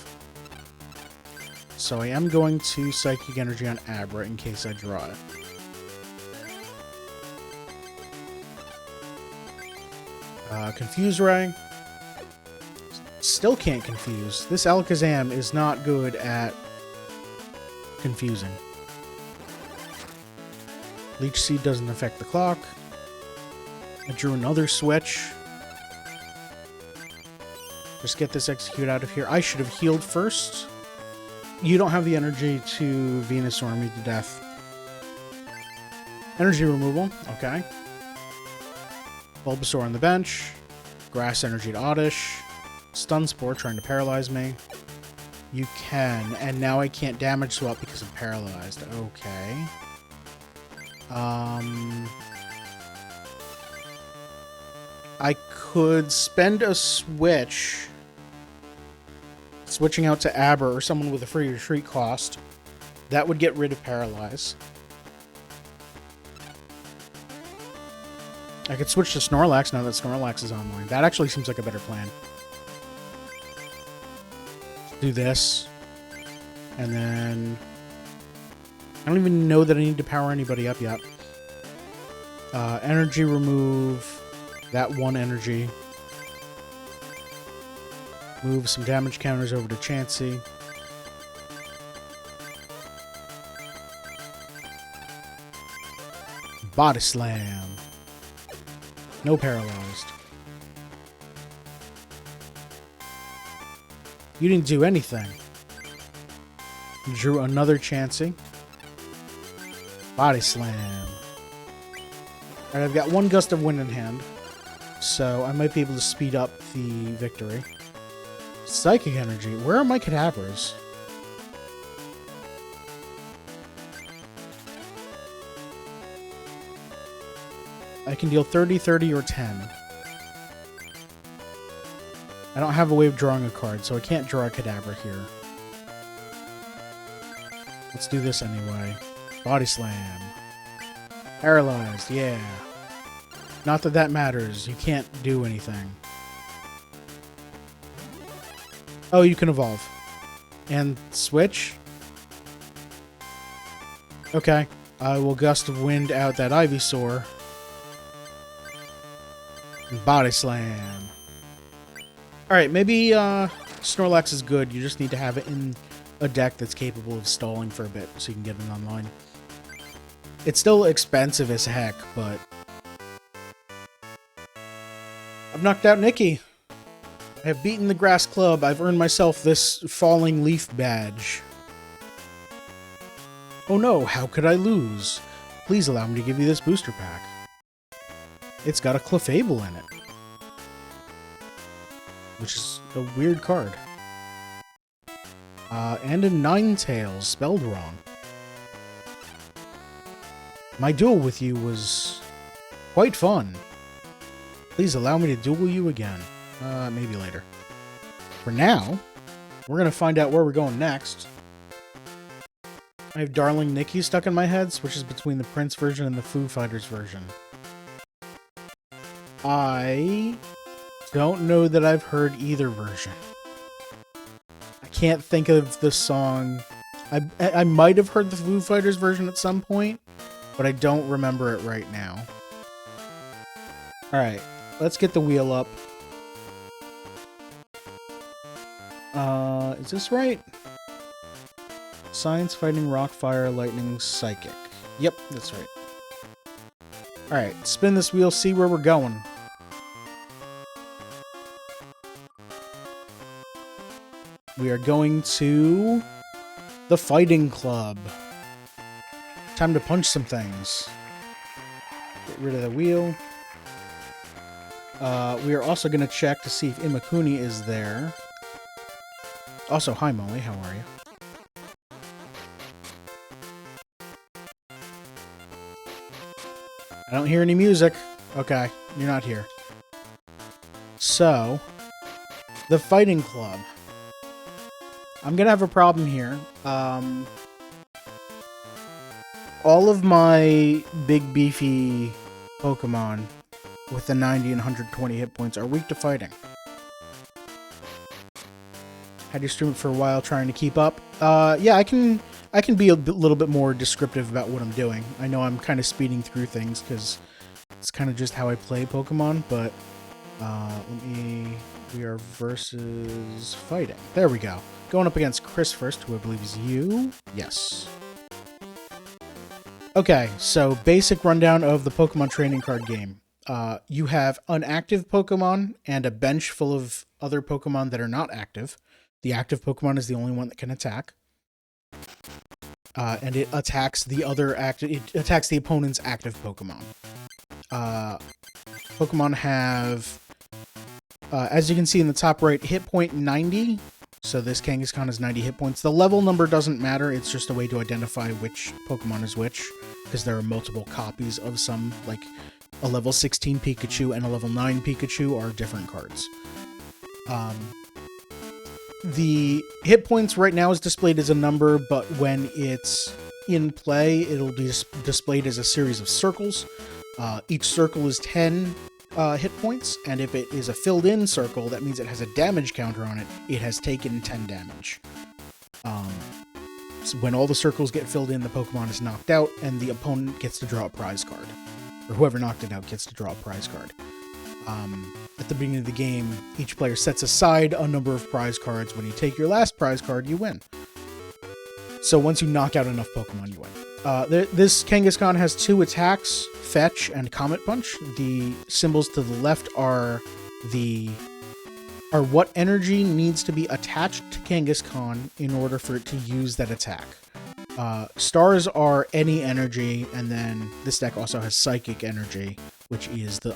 So I am going to Psychic Energy on Abra in case I draw it. Confuse Ray. Still can't confuse. This Alakazam is not good at confusing. Leech Seed doesn't affect the clock. I drew another switch. Just get this execute out of here. I should have healed first. You don't have the energy to Venusaur me to death. Energy removal. Okay. Bulbasaur on the bench. Grass Energy to Oddish. Stun Spore trying to paralyze me. You can, and now I can't damage swap because I'm paralyzed. Okay. I could spend a switch, switching out to Aber or someone with a free retreat cost. That would get rid of Paralyze. I could switch to Snorlax now that Snorlax is online. That actually seems like a better plan. Do this. And then... I don't even know that I need to power anybody up yet. Energy remove. That one energy. Move some damage counters over to Chansey. Body Slam. No paralyzed. You didn't do anything. Drew another Chansey. Body Slam. Alright, I've got one Gust of Wind in hand, so I might be able to speed up the victory. Psychic Energy. Where are my Kadabras? I can deal 30, 30, or 10. I don't have a way of drawing a card, so I can't draw a Kadabra here. Let's do this anyway. Body Slam. Paralyzed, yeah. Not that that matters. You can't do anything. Oh, you can evolve. And switch? Okay. I will Gust of Wind out that Ivysaur. And Body Slam. Alright, maybe Snorlax is good. You just need to have it in a deck that's capable of stalling for a bit so you can get it online. It's still expensive as heck, but... I've knocked out Nikki. I have beaten the Grass Club. I've earned myself this Falling Leaf badge. Oh no, how could I lose? Please allow me to give you this booster pack. It's got a Clefable in it. Which is a weird card. And a Ninetales, spelled wrong. My duel with you was quite fun. Please allow me to duel you again. Maybe later. For now, we're going to find out where we're going next. I have Darling Nikki stuck in my head, switches between the Prince version and the Foo Fighters version. I don't know that I've heard either version. I can't think of the song. I might have heard the Foo Fighters version at some point, but I don't remember it right now. Alright, let's get the wheel up. Is this right? Science, Fighting, Rock, Fire, Lightning, Psychic. Yep, that's right. Alright, spin this wheel, see where we're going. We are going to the Fighting Club. Time to punch some things. Get rid of the wheel. We are also going to check to see if Imakuni is there. Also, hi Molly, how are you? I don't hear any music. Okay, you're not here. So, the Fighting Club. I'm gonna have a problem here. All of my big beefy Pokemon with the 90 and 120 hit points are weak to fighting. Had you stream it for a while trying to keep up? Yeah, I can be a little bit more descriptive about what I'm doing. I know I'm kind of speeding through things because it's kind of just how I play Pokemon, but we are versus fighting. There we go. Going up against Chris first, who I believe is you. Yes. Okay, so basic rundown of the Pokemon trading card game. You have an active Pokemon and a bench full of other Pokemon that are not active. The active Pokemon is the only one that can attack. And it attacks the opponent's active Pokemon. Pokemon have, as you can see in the top right, hit point 90. So this Kangaskhan has 90 hit points. The level number doesn't matter. It's just a way to identify which Pokemon is which, because there are multiple copies of some. Like, A level 16 Pikachu and a level 9 Pikachu are different cards. The hit points right now is displayed as a number, but when it's in play, it'll be displayed as a series of circles. Each circle is 10 hit points, and if it is a filled-in circle, that means it has a damage counter on it. It has taken 10 damage. So when all the circles get filled in, the Pokemon is knocked out, and the opponent gets to draw a prize card. Or whoever knocked it out gets to draw a prize card. At the beginning of the game, each player sets aside a number of prize cards. When you take your last prize card, you win. So once you knock out enough Pokemon, you win. This Kangaskhan has 2 attacks, Fetch and Comet Punch. The symbols to the left are what energy needs to be attached to Kangaskhan in order for it to use that attack. Stars are any energy, and then this deck also has Psychic Energy, which is the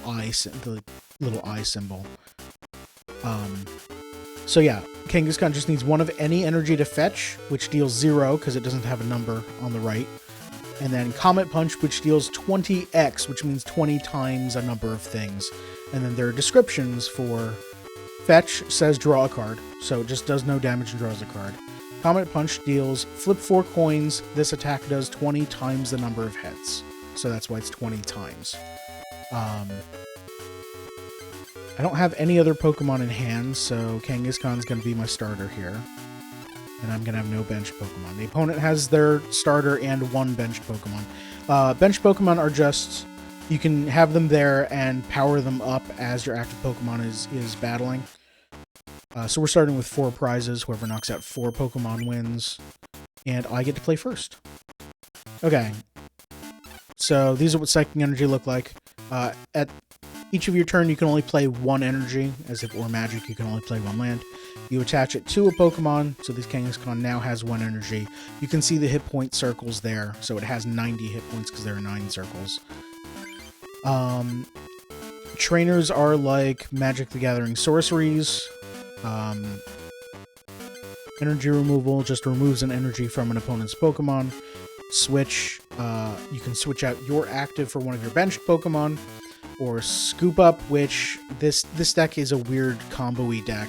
little eye symbol. So yeah, Kangaskhan just needs 1 of any energy to fetch, which deals 0 because it doesn't have a number on the right. And then Comet Punch, which deals 20x, which means 20 times a number of things. And then there are descriptions for Fetch says draw a card, so it just does no damage and draws a card. Comet Punch deals flip 4 coins. This attack does 20 times the number of heads, so that's why it's 20 times. I don't have any other Pokemon in hand, so Kangaskhan's going to be my starter here. And I'm going to have no benched Pokemon. The opponent has their starter and 1 benched Pokemon. Benched Pokemon are just... You can have them there and power them up as your active Pokemon is battling. So we're starting with 4 prizes. Whoever knocks out 4 Pokemon wins. And I get to play first. Okay. So these are what Psychic Energy look like. At each of your turn, you can only play 1 energy. As if it were Magic, you can only play 1 land. You attach it to a Pokemon, so this Kangaskhan now has 1 energy. You can see the hit point circles there, so it has 90 hit points because there are 9 circles. Trainers are like Magic the Gathering sorceries. Energy removal just removes an energy from an opponent's Pokemon. Switch, you can switch out your active for one of your benched Pokemon. Or Scoop Up, which this deck is a weird combo-y deck.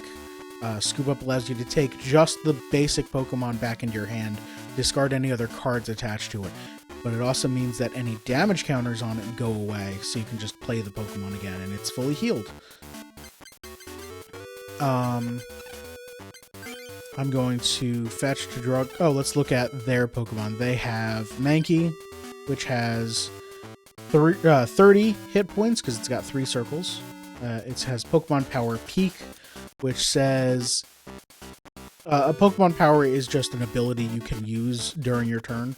Scoop Up allows you to take just the basic Pokemon back into your hand, discard any other cards attached to it. But it also means that any damage counters on it go away, so you can just play the Pokemon again, and it's fully healed. I'm going to fetch to draw... Oh, let's look at their Pokemon. They have Mankey, which has 30 hit points, because it's got 3 circles. It has Pokemon Power Peak, which says... a Pokemon Power is just an ability you can use during your turn.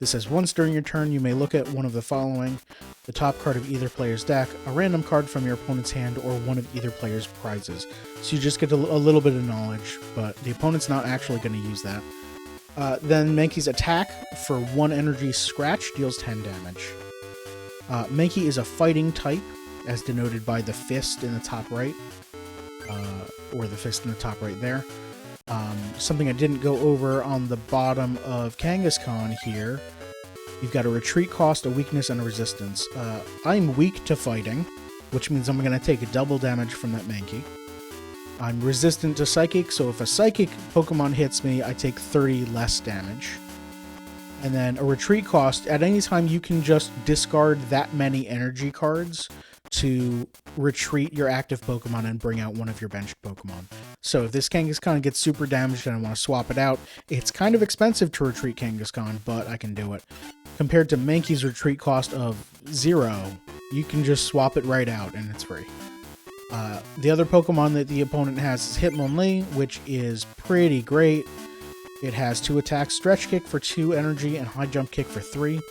This says, once during your turn, you may look at one of the following: the top card of either player's deck, a random card from your opponent's hand, or one of either player's prizes. So you just get a little bit of knowledge, but the opponent's not actually going to use that. Then Mankey's attack for 1 energy scratch deals 10 damage. Mankey is a fighting type, as denoted by the fist in the top right, or the fist in the top right there. Something I didn't go over on the bottom of Kangaskhan here. You've got a retreat cost, a weakness, and a resistance. I'm weak to fighting, which means I'm going to take a double damage from that Mankey. I'm resistant to Psychic, so if a Psychic Pokemon hits me, I take 30 less damage. And then a retreat cost, at any time you can just discard that many energy cards to retreat your active Pokemon and bring out one of your benched Pokemon. So if this Kangaskhan gets super damaged and I want to swap it out, it's kind of expensive to retreat Kangaskhan, but I can do it. Compared to Mankey's retreat cost of 0, you can just swap it right out and it's free. The other Pokemon that the opponent has is Hitmonlee, which is pretty great. It has 2 attacks, Stretch Kick for 2 energy and High Jump Kick for 3.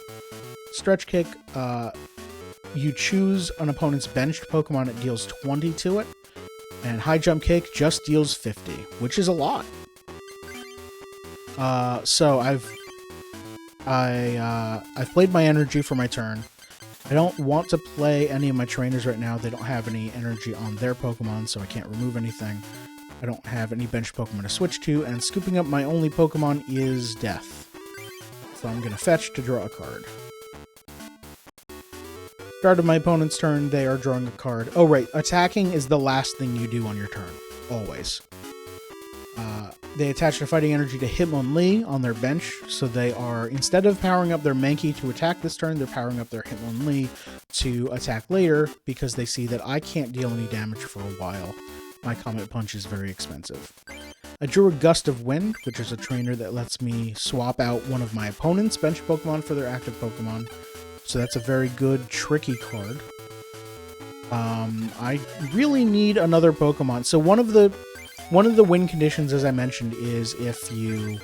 Stretch Kick, you choose an opponent's benched Pokemon, it deals 20 to it. And High Jump Kick just deals 50, which is a lot. So I've played my energy for my turn. I don't want to play any of my trainers right now. They don't have any energy on their Pokemon, so I can't remove anything. I don't have any benched Pokemon to switch to, and scooping up my only Pokemon is Death. So I'm going to fetch to draw a card. Start of my opponent's turn, they are drawing a card. Oh, right. Attacking is the last thing you do on your turn. Always. They attach their fighting energy to Hitmonlee on their bench, so they are, instead of powering up their Mankey to attack this turn, they're powering up their Hitmonlee to attack later, because they see that I can't deal any damage for a while. My Comet Punch is very expensive. I drew a Gust of Wind, which is a trainer that lets me swap out one of my opponent's bench Pokemon for their active Pokemon. So that's a very good, tricky card. I really need another Pokemon. So one of the win conditions, as I mentioned, is if you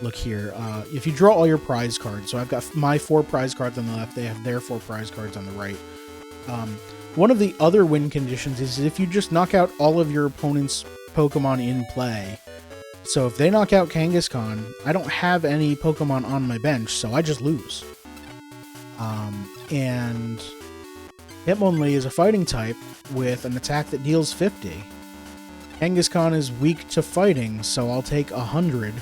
look here, if you draw all your prize cards. So I've got my 4 prize cards on the left. They have their 4 prize cards on the right. One of the other win conditions is if you just knock out all of your opponent's Pokemon in play. So if they knock out Kangaskhan, I don't have any Pokemon on my bench, so I just lose. And Hitmonlee is a fighting type with an attack that deals 50. Kangaskhan is weak to fighting, so I'll take 100,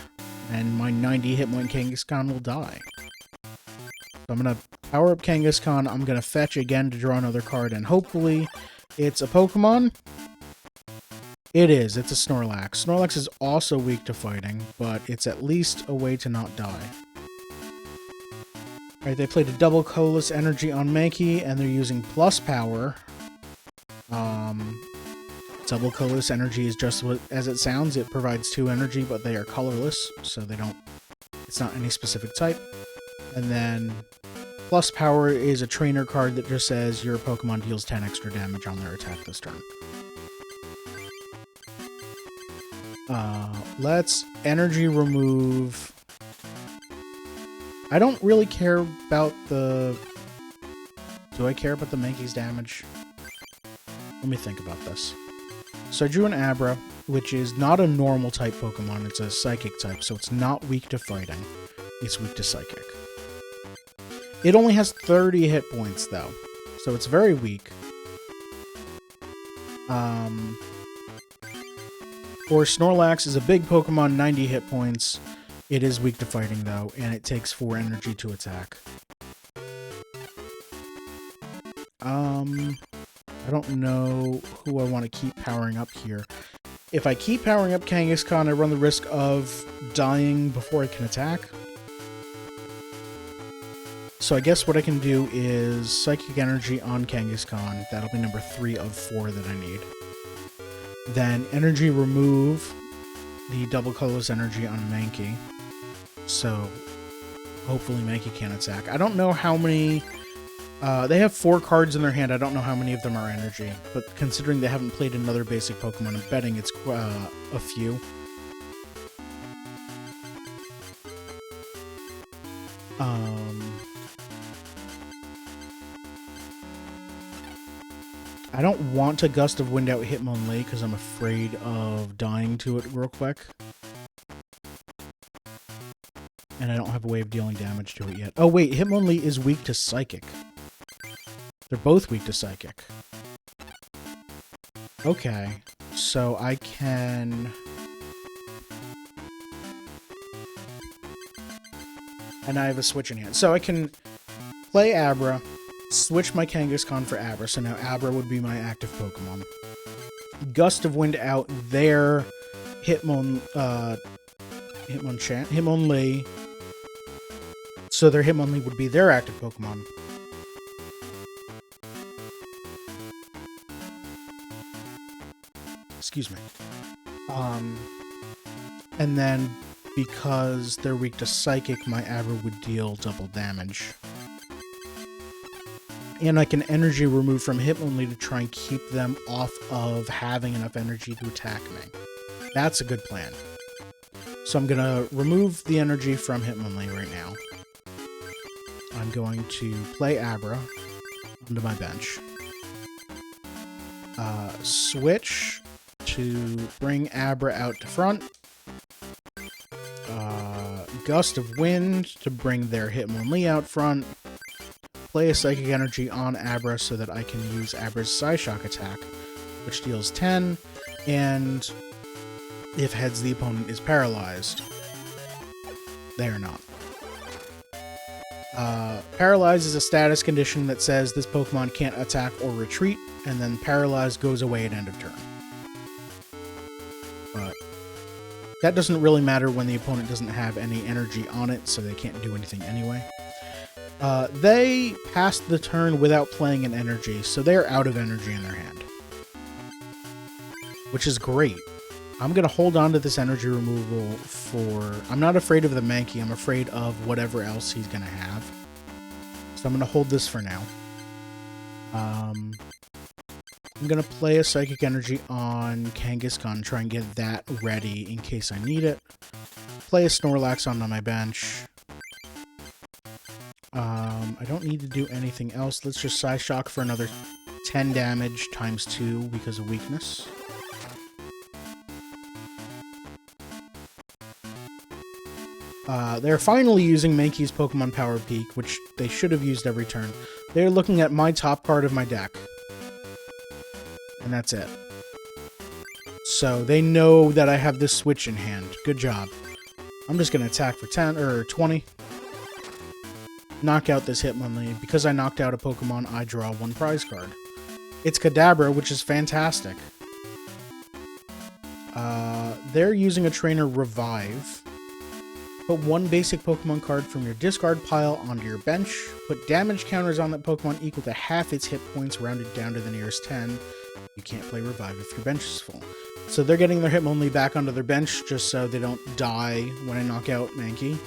and my 90 hit point Kangaskhan will die. So I'm going to power up Kangaskhan, I'm going to fetch again to draw another card, and hopefully it's a Pokemon. It is, it's a Snorlax. Snorlax is also weak to fighting, but it's at least a way to not die. Alright, they played a double colorless energy on Mankey, and they're using plus power. Double colorless energy is just what, as it sounds, it provides 2 energy, but they are colorless, so they don't, it's not any specific type. And then plus power is a trainer card that just says your Pokemon deals 10 extra damage on their attack this turn. Let's energy remove. I don't really care about the... Do I care about the Mankey's damage? Let me think about this. So I drew an Abra, which is not a normal type Pokemon. It's a Psychic type, so it's not weak to fighting. It's weak to Psychic. It only has 30 hit points, though, so it's very weak. Or Snorlax is a big Pokemon, 90 hit points. It is weak to fighting, though, and it takes 4 energy to attack. I don't know who I want to keep powering up here. If I keep powering up Kangaskhan, I run the risk of dying before I can attack. So I guess what I can do is Psychic Energy on Kangaskhan. That'll be number 3 of 4 that I need. Then Energy remove the double colorless energy on Mankey. So hopefully Mankey can attack. I don't know how many... they have 4 cards in their hand. I don't know how many of them are energy. But considering they haven't played another basic Pokemon, I'm betting it's a few. I don't want to Gust of Wind out Hitmonlee because I'm afraid of dying to it real quick. And I don't have a way of dealing damage to it yet. Oh wait, Hitmonlee is weak to Psychic. They're both weak to Psychic. Okay, so I can... And I have a switch in hand. So I can play Abra, switch my Kangaskhan for Abra, so now Abra would be my active Pokemon. Gust of Wind out their Hitmonlee. So their Hitmonlee would be their active Pokemon. Excuse me. And then, because they're weak to Psychic, my Abra would deal double damage. And I can energy remove from Hitmonlee to try and keep them off of having enough energy to attack me. That's a good plan. So I'm going to remove the energy from Hitmonlee right now. I'm going to play Abra onto my bench. Switch to bring Abra out to front. Gust of Wind to bring their Hitmonlee out front. Play a Psychic Energy on Abra so that I can use Abra's Psyshock attack, which deals 10, and if heads, the opponent is paralyzed. They are not. Paralyze is a status condition that says this Pokemon can't attack or retreat, and then Paralyze goes away at end of turn. But that doesn't really matter when the opponent doesn't have any energy on it, so they can't do anything anyway. They passed the turn without playing an energy, so they're out of energy in their hand. Which is great. I'm going to hold on to this energy removal for... I'm not afraid of the Mankey, I'm afraid of whatever else he's going to have. So I'm going to hold this for now. I'm going to play a Psychic Energy on Kangaskhan, try and get that ready in case I need it. Play a Snorlax on my bench. I don't need to do anything else. Let's just Psyshock for another 10 damage times 2 because of weakness. They're finally using Mankey's Pokemon Power Peak, which they should have used every turn. They're looking at my top card of my deck. And that's it. So they know that I have this switch in hand. Good job. I'm just going to attack for 10 or 20. Knock out this Hitmonlee. Because I knocked out a Pokemon, I draw one prize card. It's Kadabra, which is fantastic. They're using a Trainer Revive. Put one basic Pokemon card from your discard pile onto your bench. Put damage counters on that Pokemon equal to half its hit points rounded down to the nearest 10. You can't play Revive if your bench is full. So they're getting their Hitmonlee back onto their bench just so they don't die when I knock out Mankey.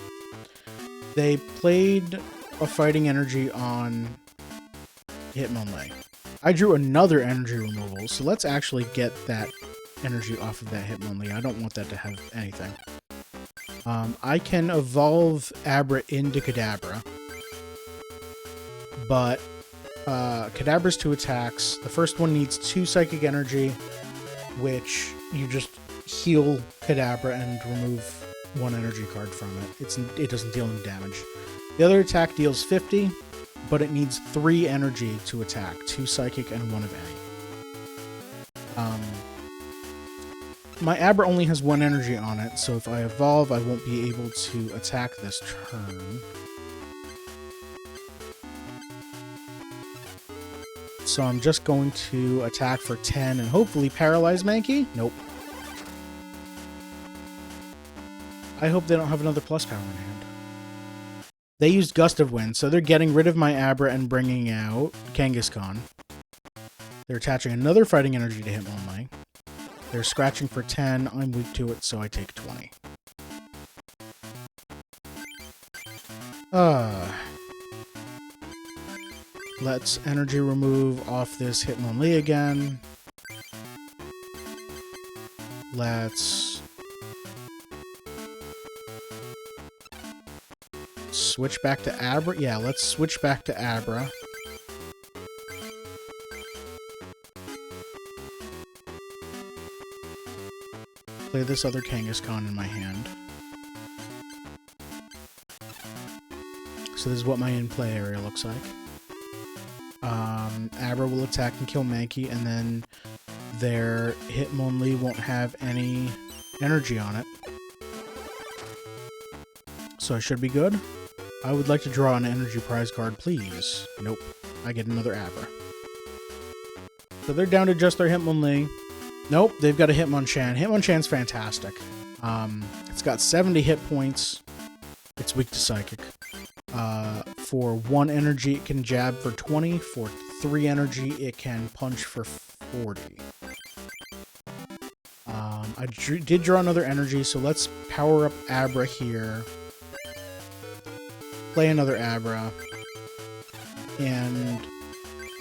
They played a Fighting Energy on Hitmonlee. I drew another energy removal, so let's actually get that energy off of that Hitmonlee. I don't want that to have anything. I can evolve Abra into Kadabra, but Kadabra's 2 attacks. The first one needs 2 Psychic Energy, which you just heal Kadabra and remove 1 energy card from it. It doesn't deal any damage. The other attack deals 50, but it needs 3 energy to attack, 2 Psychic and 1 of any. My Abra only has 1 energy on it, so if I evolve, I won't be able to attack this turn. So I'm just going to attack for 10 and hopefully paralyze Mankey? Nope. I hope they don't have another plus power in hand. They used Gust of Wind, so they're getting rid of my Abra and bringing out Kangaskhan. They're attaching another Fighting Energy to Hitmonlee. They're scratching for 10. I'm weak to it, so I take 20. Let's energy remove off this Hitmonlee again. Let's switch back to Abra. Yeah, let's switch back to Abra. Play this other Kangaskhan in my hand. So this is what my in-play area looks like. Abra will attack and kill Mankey, and then their Hitmonlee won't have any energy on it. So I should be good. I would like to draw an energy prize card, please. Nope. I get another Abra. So they're down to just their Hitmonlee. Nope, they've got a Hitmonchan. Hitmonchan's fantastic. It's got 70 hit points. It's weak to Psychic. For 1 energy, it can jab for 20. For 3 energy, it can punch for 40. I did draw another energy, so let's power up Abra here. Play another Abra. And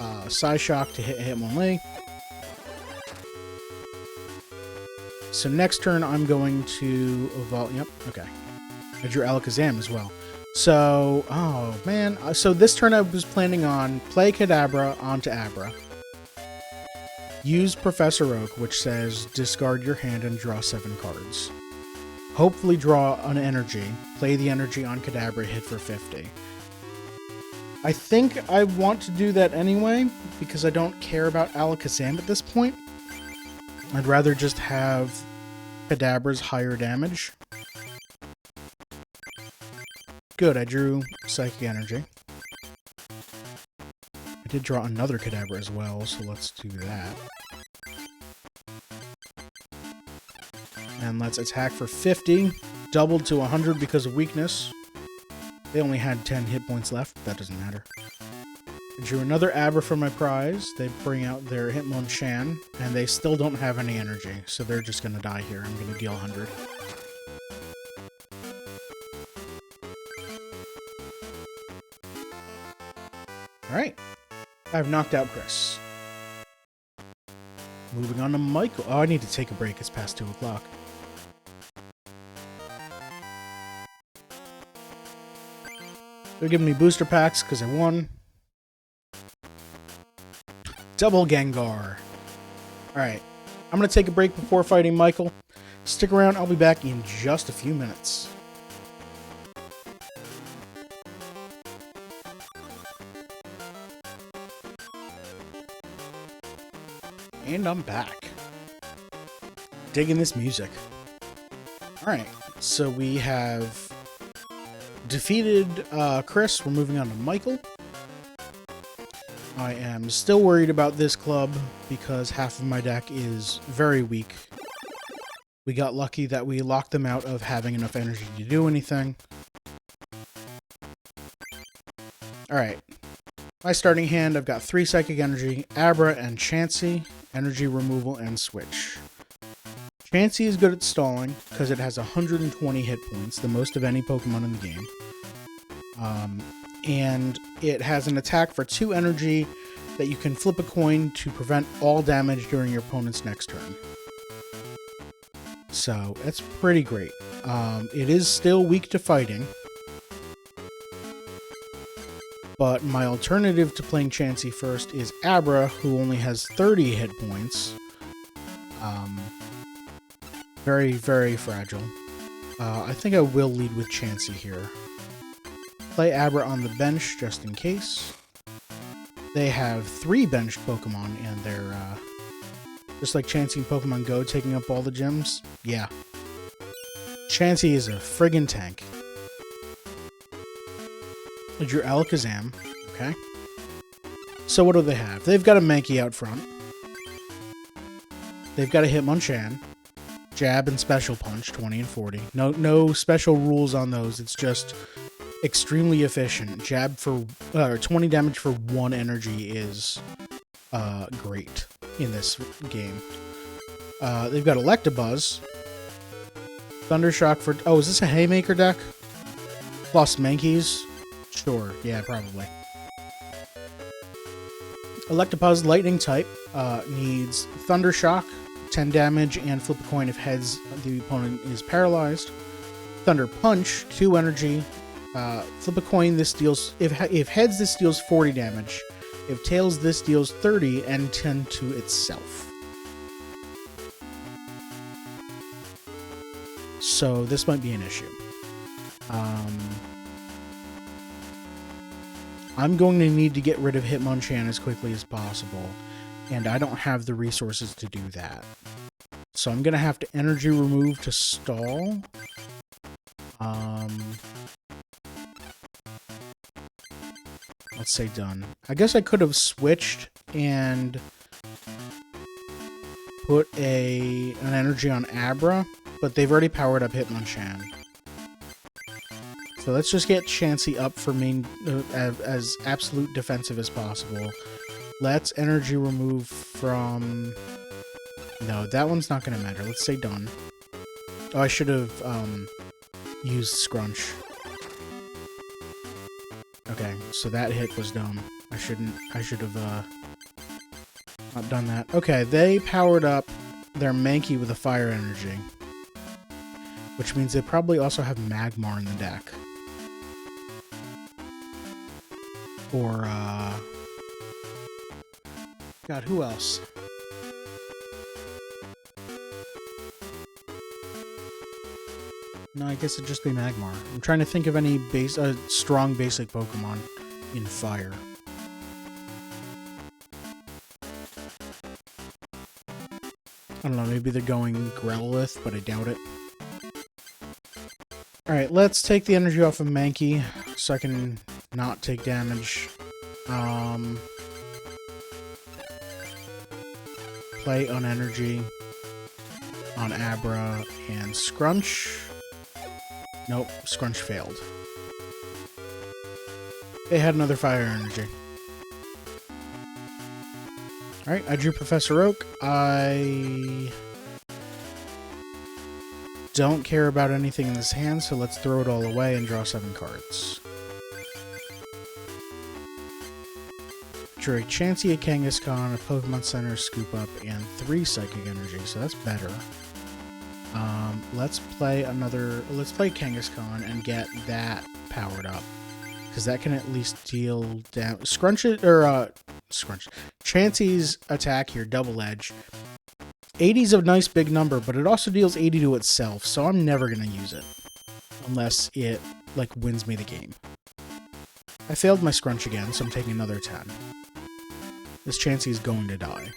Psyshock to hit Hitmonlee. So next turn, I'm going to evolve. Yep, okay. I drew Alakazam as well. So, oh man. So this turn I was planning on play Kadabra onto Abra. Use Professor Oak, which says discard your hand and draw 7 cards. Hopefully draw an energy. Play the energy on Kadabra, hit for 50. I think I want to do that anyway, because I don't care about Alakazam at this point. I'd rather just have Kadabra's higher damage. Good, I drew Psychic Energy. I did draw another Kadabra as well, so let's do that. And let's attack for 50. Doubled to 100 because of weakness. They only had 10 hit points left. That doesn't matter. I drew another Abra for my prize. They bring out their Hitmonchan, and they still don't have any energy, so they're just going to die here. I'm going to deal 100. Alright. I've knocked out Chris. Moving on to Michael. Oh, I need to take a break. It's past 2 o'clock. They're giving me booster packs because I won. Double Gengar. Alright. I'm going to take a break before fighting Michael. Stick around. I'll be back in just a few minutes. And I'm back. Digging this music. Alright, so we have defeated Chris. We're moving on to Michael. I am still worried about this club because half of my deck is very weak. We got lucky that we locked them out of having enough energy to do anything. Alright. My starting hand, I've got 3 Psychic Energy, Abra, and Chansey. Energy removal and switch. Chansey is good at stalling because it has 120 hit points, the most of any Pokemon in the game. And it has an attack for 2 energy that you can flip a coin to prevent all damage during your opponent's next turn. So, that's pretty great. It is still weak to fighting. But my alternative to playing Chansey first is Abra, who only has 30 hit points. Very, very fragile. I think I will lead with Chansey here. Play Abra on the bench, just in case. They have 3 benched Pokemon, and they're, just like Chansey in Pokemon Go, taking up all the gyms. Yeah. Chansey is a friggin' tank. I drew Alakazam. Okay. So what do they have? They've got a Mankey out front. They've got a Hitmonchan. Jab and Special Punch, 20 and 40. No special rules on those. It's just extremely efficient. Jab for 20 damage for 1 energy is great in this game. They've got Electabuzz. Thundershock for... Oh, is this a Haymaker deck? Plus Mankeys? Sure, yeah, probably. Electabuzz, Lightning type, needs Thundershock, 10 damage, and flip a coin if heads, the opponent is paralyzed. Thunder Punch, 2 energy, flip a coin, this deals, if heads, this deals 40 damage. If tails, this deals 30 and 10 to itself. So this might be an issue. I'm going to need to get rid of Hitmonchan as quickly as possible, and I don't have the resources to do that. So I'm going to have to energy remove to stall. Let's say done. I guess I could have switched and put an energy on Abra, but they've already powered up Hitmonchan. So let's just get Chansey up for main as absolute defensive as possible. Let's energy remove from... No, that one's not going to matter. Let's say done. Oh, I should have used Scrunch. Okay, so that hit was dumb. I should have not done that. Okay, they powered up their Mankey with a fire energy, which means they probably also have Magmar in the deck. Or, God, who else? No, I guess it'd just be Magmar. I'm trying to think of any strong basic Pokemon in fire. I don't know, maybe they're going Growlithe, but I doubt it. Alright, let's take the energy off of Mankey so I can not take damage. Play on energy on Abra and Scrunch. Nope, Scrunch failed. They had another fire energy. Alright, I drew Professor Oak. I don't care about anything in this hand, so let's throw it all away and draw 7 cards. Drew a Chansey, a Kangaskhan, a Pokemon Center, Scoop Up, and 3 Psychic Energy, so that's better. Let's play Kangaskhan and get that powered up, because that can at least deal damage. Chansey's attack here, Double Edge. 80's a nice big number, but it also deals 80 to itself, so I'm never going to use it. Unless it, like, wins me the game. I failed my Scrunch again, so I'm taking another 10. This Chansey is going to die.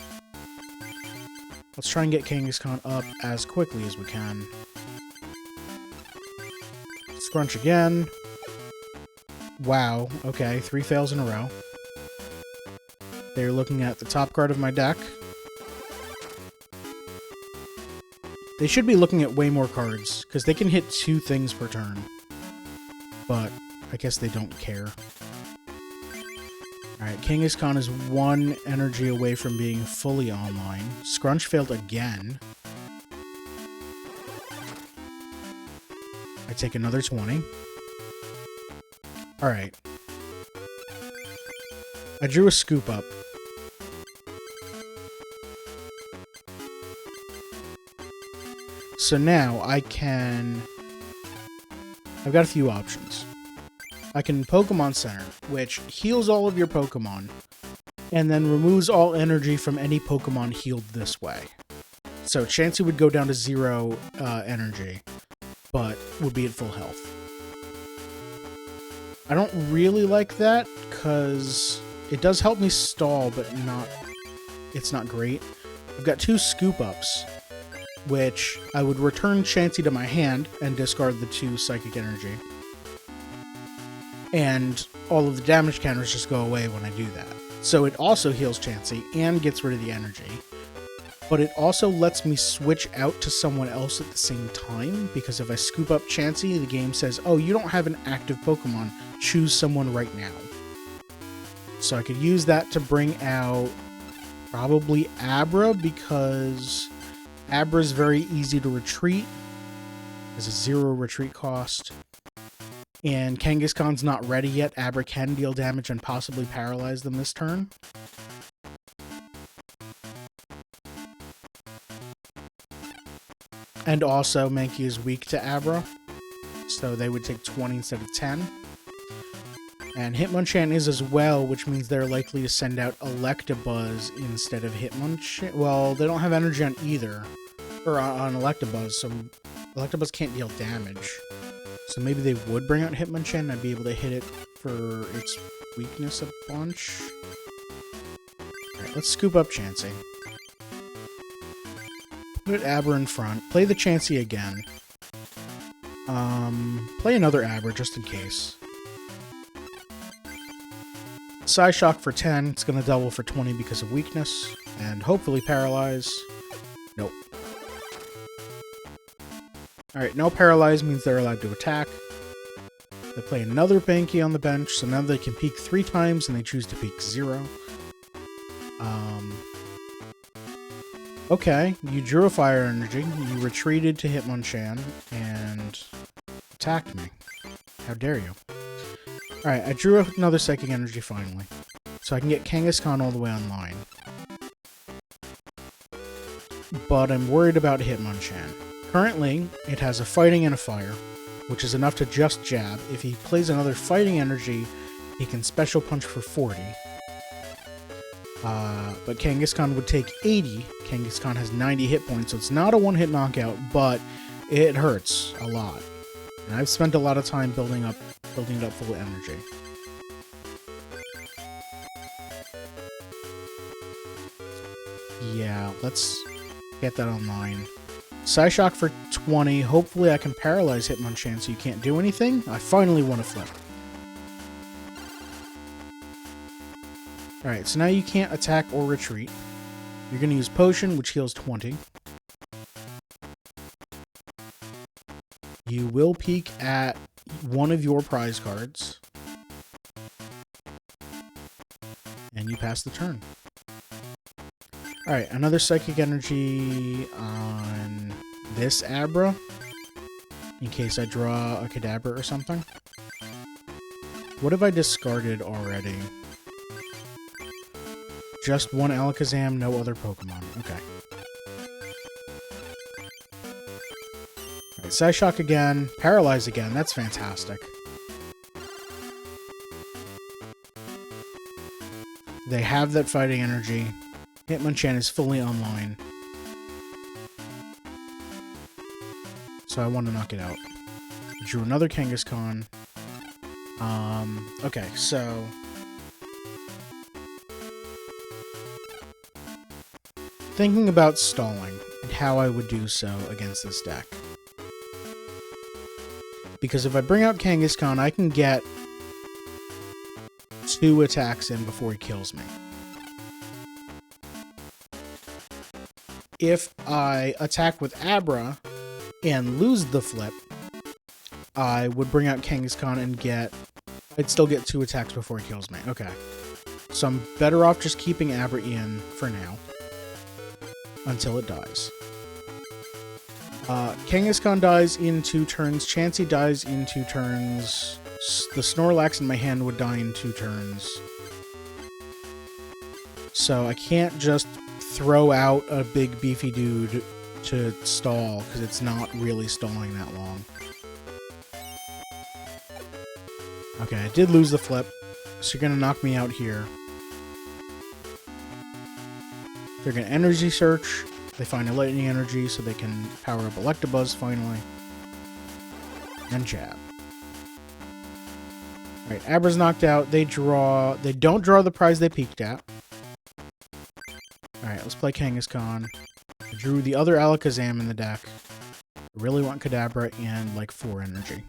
Let's try and get Kangaskhan up as quickly as we can. Scrunch again. Wow, okay, 3 fails in a row. They're looking at the top card of my deck. They should be looking at way more cards, because they can hit 2 things per turn. But I guess they don't care. Alright, Kangaskhan is 1 energy away from being fully online. Scrunch failed again. I take another 20. Alright. I drew a Scoop Up. So now I can... I've got a few options. I can Pokemon Center, which heals all of your Pokemon, and then removes all energy from any Pokemon healed this way. So Chansey would go down to 0 energy, but would be at full health. I don't really like that, because it does help me stall, but it's not great. I've got 2 Scoop Ups, which I would return Chansey to my hand and discard the 2 Psychic Energy. And all of the damage counters just go away when I do that. So it also heals Chansey and gets rid of the energy. But it also lets me switch out to someone else at the same time, because if I Scoop Up Chansey, the game says, oh, you don't have an active Pokemon, choose someone right now. So I could use that to bring out probably Abra, because Abra's very easy to retreat. There's a 0 retreat cost. And Kangaskhan's not ready yet. Abra can deal damage and possibly paralyze them this turn. And also, Mankey is weak to Abra, so they would take 20 instead of 10. And Hitmonchan is as well, which means they're likely to send out Electabuzz instead of Hitmonchan. Well, they don't have energy on either, or on Electabuzz, so Electabuzz can't deal damage. So maybe they would bring out Hitmonchan and I'd be able to hit it for its weakness a bunch. Alright, let's Scoop Up Chansey. Put Abra in front. Play the Chansey again. Play another Abra just in case. Psyshock for 10. It's going to double for 20 because of weakness. And hopefully paralyze. Nope. Alright, no paralyze means they're allowed to attack. They play another Banky on the bench, so now they can peek 3 times and they choose to peek 0. Okay, you drew a fire energy, you retreated to Hitmonchan, and attacked me. How dare you. Alright, I drew another Psychic Energy finally, so I can get Kangaskhan all the way online. But I'm worried about Hitmonchan. Currently, it has a Fighting and a Fire, which is enough to just jab. If he plays another Fighting Energy, he can Special Punch for 40. But Kangaskhan would take 80. Kangaskhan has 90 hit points, so it's not a one-hit knockout, but it hurts a lot. And I've spent a lot of time building it up full of energy. Yeah, let's get that online. Psyshock for 20. Hopefully I can paralyze Hitmonchan so you can't do anything. I finally won a flip. Alright, so now you can't attack or retreat. You're going to use Potion, which heals 20. You will peek at one of your prize cards. And you pass the turn. Alright, another Psychic Energy on this Abra. In case I draw a Kadabra or something. What have I discarded already? Just one Alakazam, no other Pokemon. Okay. Alright, Psyshock again. Paralyze again. That's fantastic. They have that fighting energy. Hitmonchan is fully online. So I want to knock it out. Drew another Kangaskhan. Okay, so... thinking about stalling and how I would do so against this deck. Because if I bring out Kangaskhan, I can get 2 attacks in before he kills me. If I attack with Abra and lose the flip, I would bring out Kangaskhan and I'd still get 2 attacks before he kills me. Okay. So I'm better off just keeping Abra in for now. Until it dies. Kangaskhan dies in 2 turns. Chansey dies in 2 turns. The Snorlax in my hand would die in 2 turns. So I can't just throw out a big beefy dude to stall, because it's not really stalling that long. Okay, I did lose the flip, so you're going to knock me out here. They're going to Energy Search. They find a Lightning Energy so they can power up Electabuzz finally. And Jab. Alright, Abra's knocked out. They don't draw the prize they peeked at. Alright, let's play Kangaskhan. I drew the other Alakazam in the deck. I really want Kadabra and like 4 energy.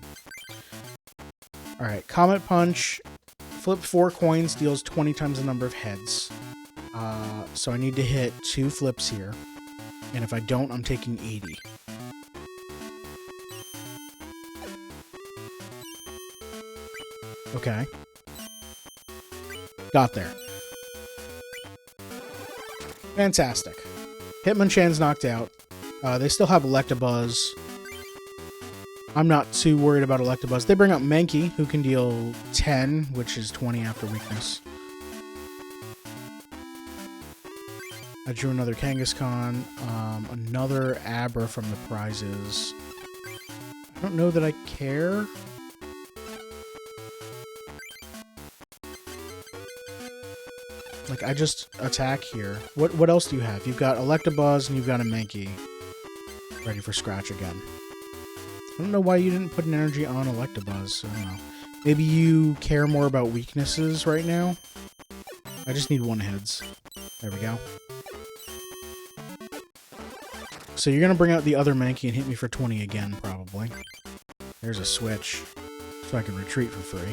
Alright, Comet Punch. Flip 4 coins, deals 20 times the number of heads. So I need to hit 2 flips here. And if I don't, I'm taking 80. Okay. Got there. Fantastic. Hitmonchan's knocked out. They still have Electabuzz. I'm not too worried about Electabuzz. They bring out Mankey, who can deal 10, which is 20 after weakness. I drew another Kangaskhan, another Abra from the prizes. I don't know that I care. Like, I just attack here. What else do you have? You've got Electabuzz and you've got a Mankey. Ready for scratch again. I don't know why you didn't put an energy on Electabuzz. I don't know. Maybe you care more about weaknesses right now? I just need 1 heads. There we go. So you're going to bring out the other Mankey and hit me for 20 again, probably. There's a switch. So I can retreat for free.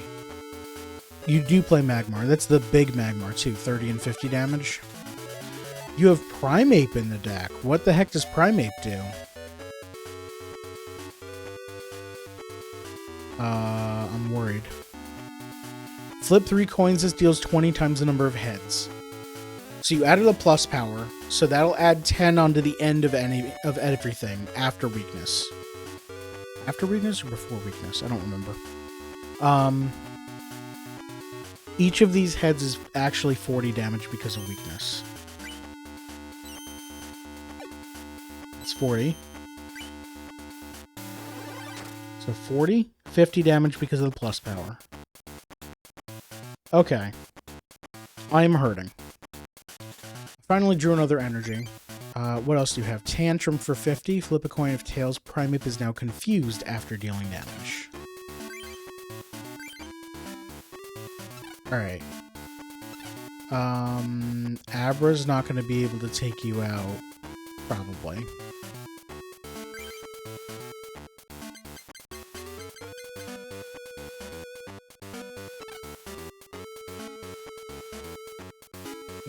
You do play Magmar. That's the big Magmar, too. 30 and 50 damage. You have Primeape in the deck. What the heck does Primeape do? I'm worried. Flip 3 coins. This deals 20 times the number of heads. So you added a plus power, so that'll add 10 onto the end of everything after weakness. After weakness or before weakness? I don't remember. Each of these heads is actually 40 damage because of weakness. That's 40. So 40, 50 damage because of the plus power. Okay. I am hurting. Finally drew another energy. What else do you have? Tantrum for 50. Flip a coin of tails. Primeape is now confused after dealing damage. Alright. Abra's not going to be able to take you out. Probably.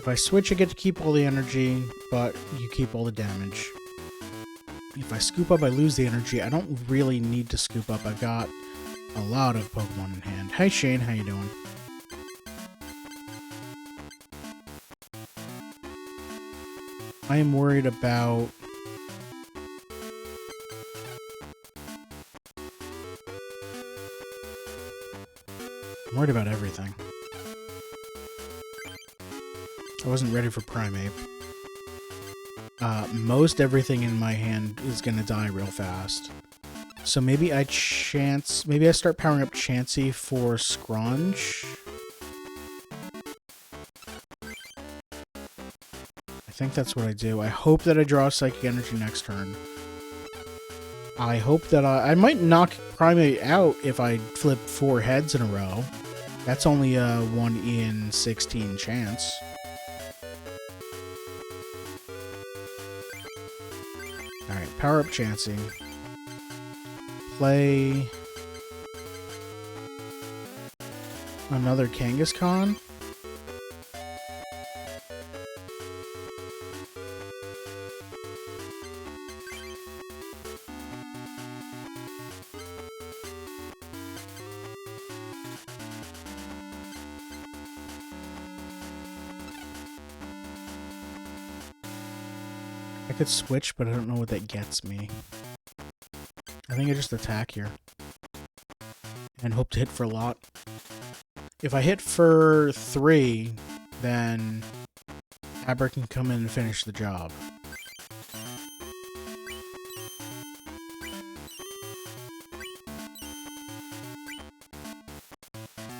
If I switch, I get to keep all the energy, but you keep all the damage. If I scoop up, I lose the energy. I don't really need to scoop up. I've got a lot of Pokemon in hand. Hey Shane, how you doing? I am worried about... I'm worried about everything. I wasn't ready for Primeape. Most everything in my hand is gonna die real fast. So maybe I start powering up Chansey for Scrunch. I think that's what I do. I hope that I draw Psychic Energy next turn. I hope that I might knock Primeape out if I flip 4 heads in a row. That's only a 1 in 16 chance. Alright, power up Chansey. Play another Kangaskhan. I could switch, but I don't know what that gets me. I think I just attack here. And hope to hit for a lot. If I hit for 3, then Aber can come in and finish the job.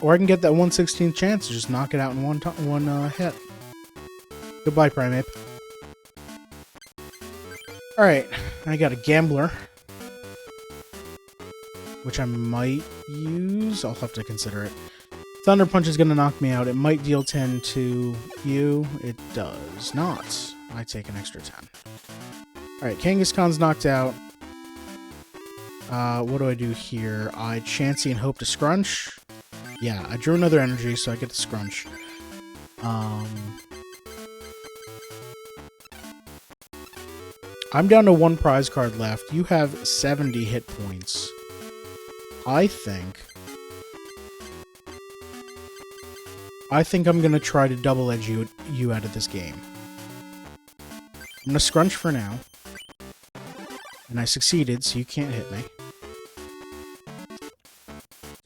Or I can get that 1/16th chance to just knock it out in one hit. Goodbye, Primeape. Alright, I got a Gambler, which I might use. I'll have to consider it. Thunder Punch is going to knock me out. It might deal 10 to you. It does not. I take an extra 10. Alright, Kangaskhan's knocked out. What do I do here? I Chansey and hope to Scrunch. Yeah, I drew another energy, so I get to Scrunch. I'm down to 1 prize card left. You have 70 hit points. I think I'm going to try to double edge you out of this game. I'm going to Scrunch for now. And I succeeded, so you can't hit me.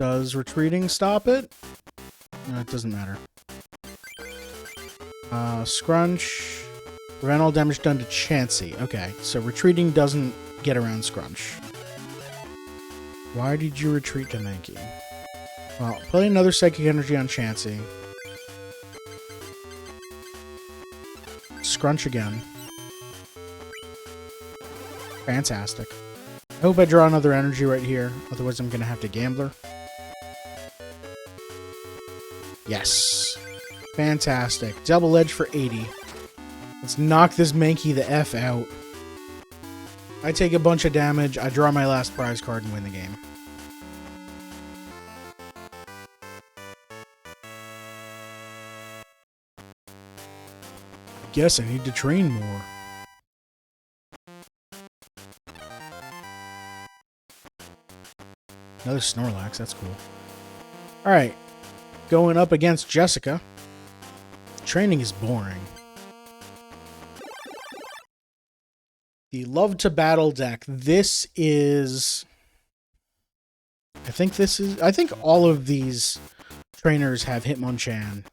Does retreating stop it? No, it doesn't matter. Scrunch. Prevent all damage done to Chansey. Okay, so retreating doesn't get around Scrunch. Why did you retreat to Mankey? Well, play another Psychic Energy on Chansey. Scrunch again. Fantastic. I hope I draw another energy right here, otherwise I'm going to have to Gambler. Yes. Fantastic. Double edge for 80. Let's knock this Mankey the F out. I take a bunch of damage, I draw my last prize card and win the game. Guess I need to train more. Another Snorlax, that's cool. Alright. Going up against Jessica. Training is boring. The Love to Battle deck. This is... I think all of these trainers have Hitmonchan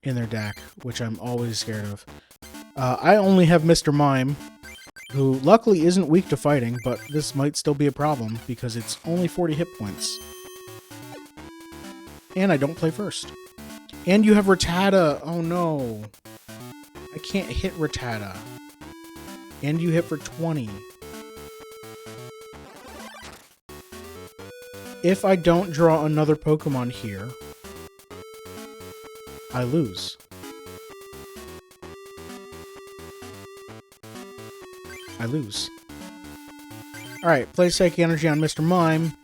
in their deck, which I'm always scared of. I only have Mr. Mime, who luckily isn't weak to fighting, but this might still be a problem because it's only 40 hit points. And I don't play first. And you have Rattata. Oh no. I can't hit Rattata. And you hit for 20. If I don't draw another Pokemon here, I lose. I lose. Alright, play Psychic Energy on Mr. Mime.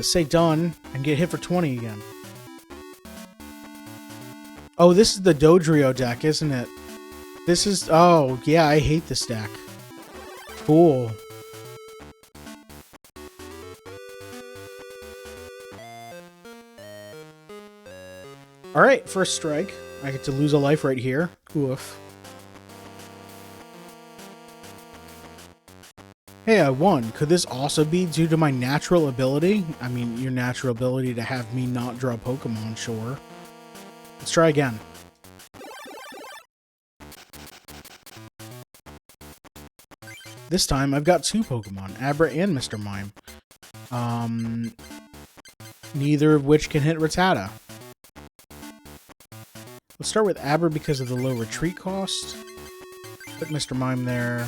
Say done, and get hit for 20 again. Oh, this is the Dodrio deck, isn't it? This is... Oh, yeah, I hate this deck. Cool. Alright, first strike. I get to lose a life right here. Oof. Hey, I won. Could this also be due to my natural ability? I mean, your natural ability to have me not draw Pokemon, sure. Let's try again. This time, I've got 2 Pokemon, Abra and Mr. Mime. Neither of which can hit Rattata. Let's start with Abra because of the low retreat cost. Put Mr. Mime there.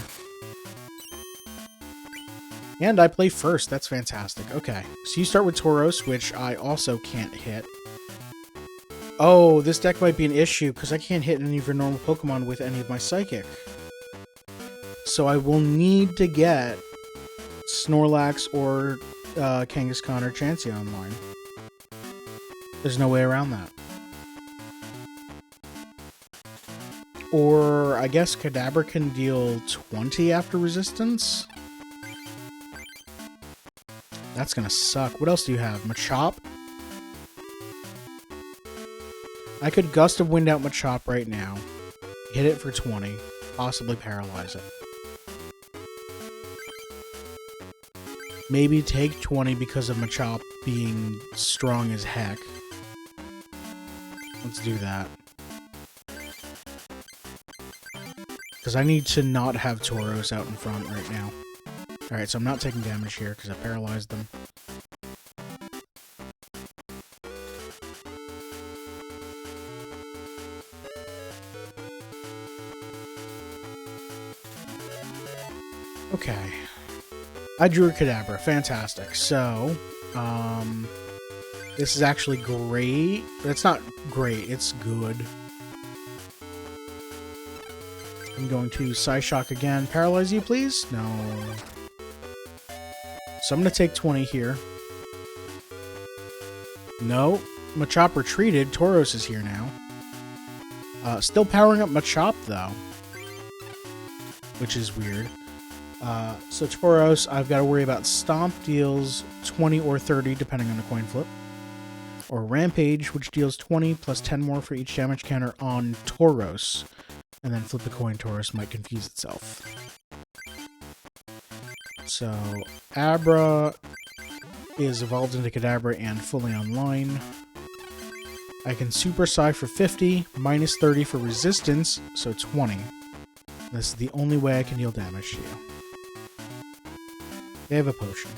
And I play first. That's fantastic. Okay. So you start with Tauros, which I also can't hit. Oh, this deck might be an issue because I can't hit any of your normal Pokemon with any of my Psychic. So I will need to get Snorlax or Kangaskhan or Chansey online. There's no way around that. Or I guess Kadabra can deal 20 after resistance? That's gonna suck. What else do you have? Machop? I could Gust of Wind out Machop right now. Hit it for 20. Possibly paralyze it. Maybe take 20 because of Machop being strong as heck. Let's do that. Because I need to not have Tauros out in front right now. Alright, so I'm not taking damage here because I paralyzed them. Okay. I drew a Kadabra. Fantastic. So, this is actually great. It's not great. It's good. I'm going to Psyshock again. Paralyze you, please? No. So I'm going to take 20 here. No. Machop retreated. Tauros is here now. Still powering up Machop, though. Which is weird. So Tauros, I've got to worry about Stomp, deals 20 or 30, depending on the coin flip. Or Rampage, which deals 20 plus 10 more for each damage counter on Tauros. And then flip a coin, Tauros might confuse itself. So, Abra is evolved into Kadabra and fully online. I can Super Psy for 50, minus 30 for resistance, so 20. This is the only way I can deal damage to you. They have a potion.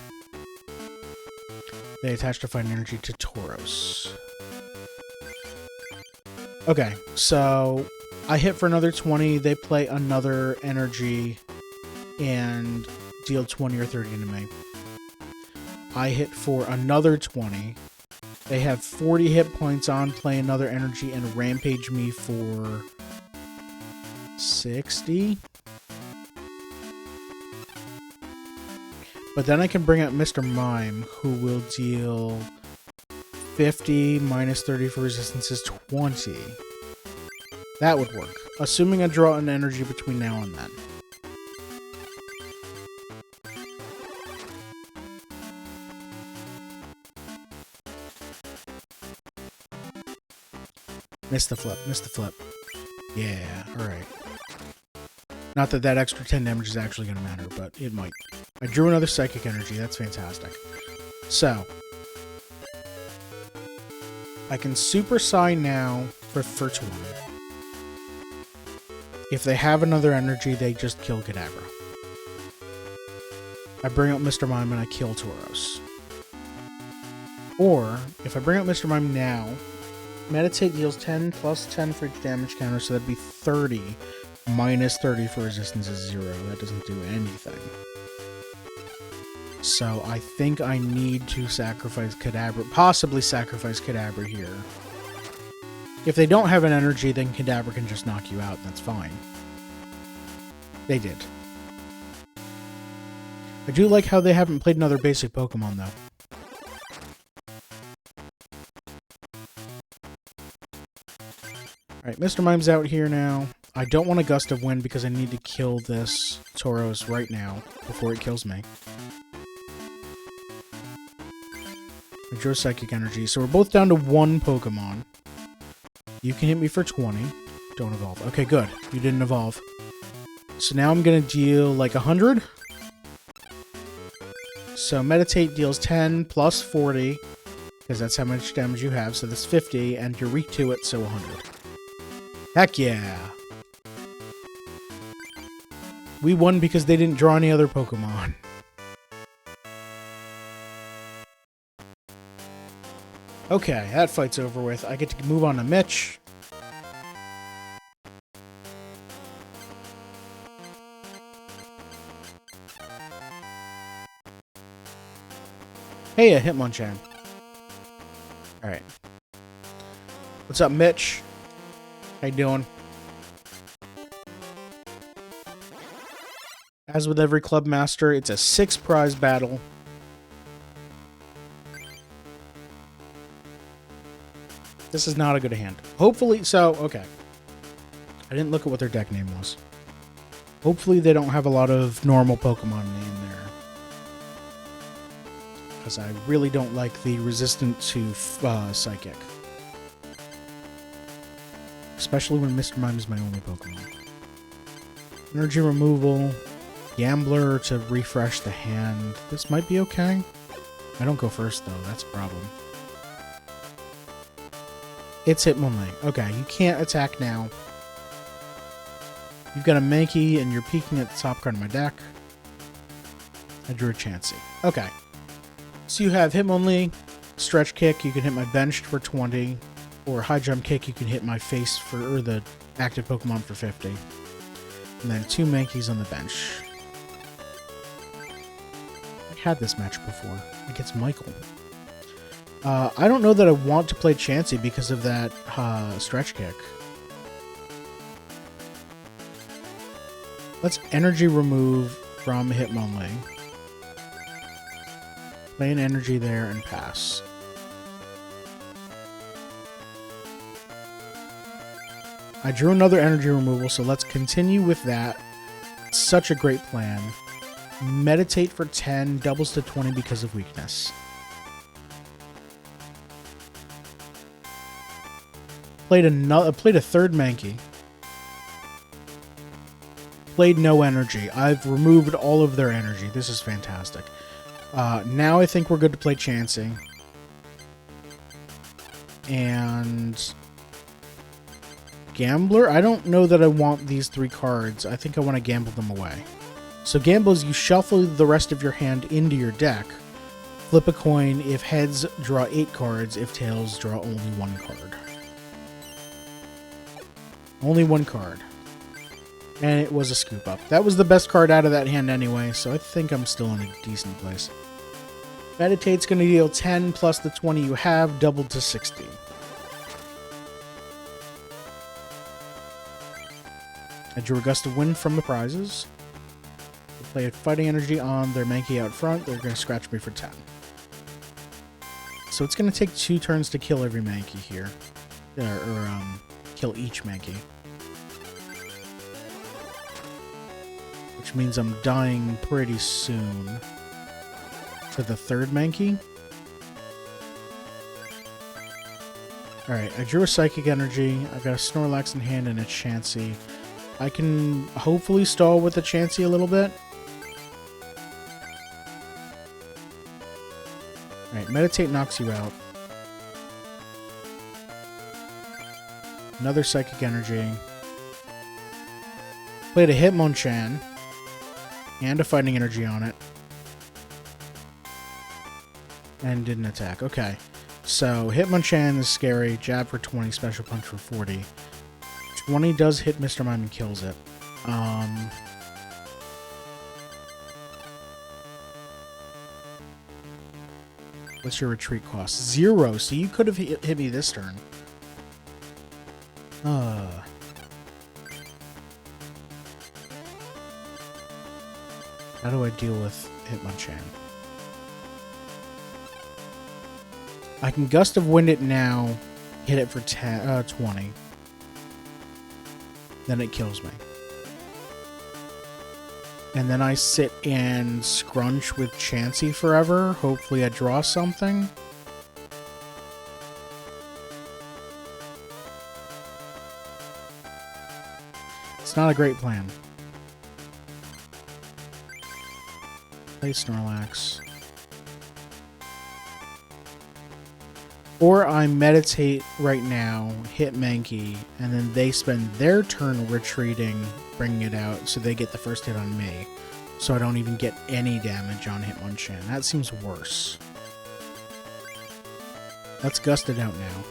They attach Divine Energy to Tauros. Okay, so I hit for another 20, they play another energy, and deal 20 or 30 to me. I hit for another 20. They have 40 hit points on, play another energy, and rampage me for 60. But then I can bring out Mr. Mime, who will deal 50 minus 30 for resistance is 20. That would work, assuming I draw an energy between now and then. Missed the flip, missed the flip. Yeah, alright. Not that that extra 10 damage is actually going to matter, but it might. I drew another Psychic Energy, that's fantastic. So, I can Super Psy now for 20. If they have another energy, they just kill Kadabra. I bring out Mr. Mime and I kill Tauros. Or, if I bring out Mr. Mime now, Meditate deals 10 plus 10 for each damage counter, so that'd be 30. Minus 30 for resistance is 0. That doesn't do anything. So I think I need to sacrifice Kadabra, possibly sacrifice Kadabra here. If they don't have an energy, then Kadabra can just knock you out, that's fine. They did. I do like how they haven't played another basic Pokemon, though. Alright, Mr. Mime's out here now. I don't want a Gust of Wind because I need to kill this Tauros right now before it kills me. I drew Psychic Energy, so we're both down to 1 Pokemon. You can hit me for 20. Don't evolve. Okay, good. You didn't evolve. So now I'm going to deal like 100. So Meditate deals 10 plus 40, because that's how much damage you have, so that's 50, and you're weak to it, so 100. Heck yeah! We won because they didn't draw any other Pokemon. Okay, that fight's over with. I get to move on to Mitch. Hey, a Hitmonchan. Alright. What's up, Mitch? How you doing? As with every Club Master, it's a 6-prize battle. This is not a good hand. Hopefully, so, okay. I didn't look at what their deck name was. Hopefully they don't have a lot of normal Pokemon in there. Because I really don't like the resistant to Psychic. Especially when Mr. Mime is my only Pokemon. Energy removal. Gambler to refresh the hand. This might be okay. I don't go first, though. That's a problem. It's Hitmonlee. Okay, you can't attack now. You've got a Mankey, and you're peeking at the top card of my deck. I drew a Chansey. Okay. So you have Hitmonlee, Stretch Kick, you can hit my bench for 20, or High Jump Kick, you can hit my face for, or the active Pokemon for 50. And then 2 Mankeys on the bench. I had this match before against Michael. I don't know that I want to play Chansey because of that Stretch Kick. Let's Energy remove from Hitmonlee. Play an Energy there and pass. I drew another Energy removal, so let's continue with that. Such a great plan. Meditate for 10, doubles to 20 because of weakness. Played a third Mankey. Played no energy. I've removed all of their energy. This is fantastic. Now I think we're good to play Chansey. And Gambler? I don't know that I want these 3 cards. I think I want to gamble them away. So gamble is you shuffle the rest of your hand into your deck. Flip a coin. If heads, draw 8 cards. If tails, draw only 1 card. Only 1 card. And it was a scoop up. That was the best card out of that hand anyway, so I think I'm still in a decent place. Meditate's going to deal 10 plus the 20 you have, doubled to 60. I drew a Gust of Wind from the prizes. Play a Fighting Energy on their Mankey out front. They're going to scratch me for 10. So it's going to take 2 turns to kill every Mankey here. Kill each Mankey. Which means I'm dying pretty soon. For the third Mankey. Alright, I drew a Psychic Energy. I've got a Snorlax in hand and a Chansey. I can hopefully stall with the Chansey a little bit. Alright, Meditate knocks you out. Another Psychic Energy. Played a Hitmonchan. And a Fighting Energy on it. And didn't attack. Okay. So, Hitmonchan is scary. Jab for 20, Special Punch for 40. 20 does hit Mr. Mime and kills it. What's your retreat cost? 0, so you could have hit me this turn. How do I deal with Hitmonchan? I can Gust of Wind it now, hit it for 20. then it kills me. And then I sit and scrunch with Chansey forever. Hopefully I draw something. It's not a great plan. Play Snorlax. Or I meditate right now, hit Mankey, and then they spend their turn retreating, bringing it out, so they get the first hit on me. So I don't even get any damage on Hitmonchan. That seems worse. Let's gust it out now.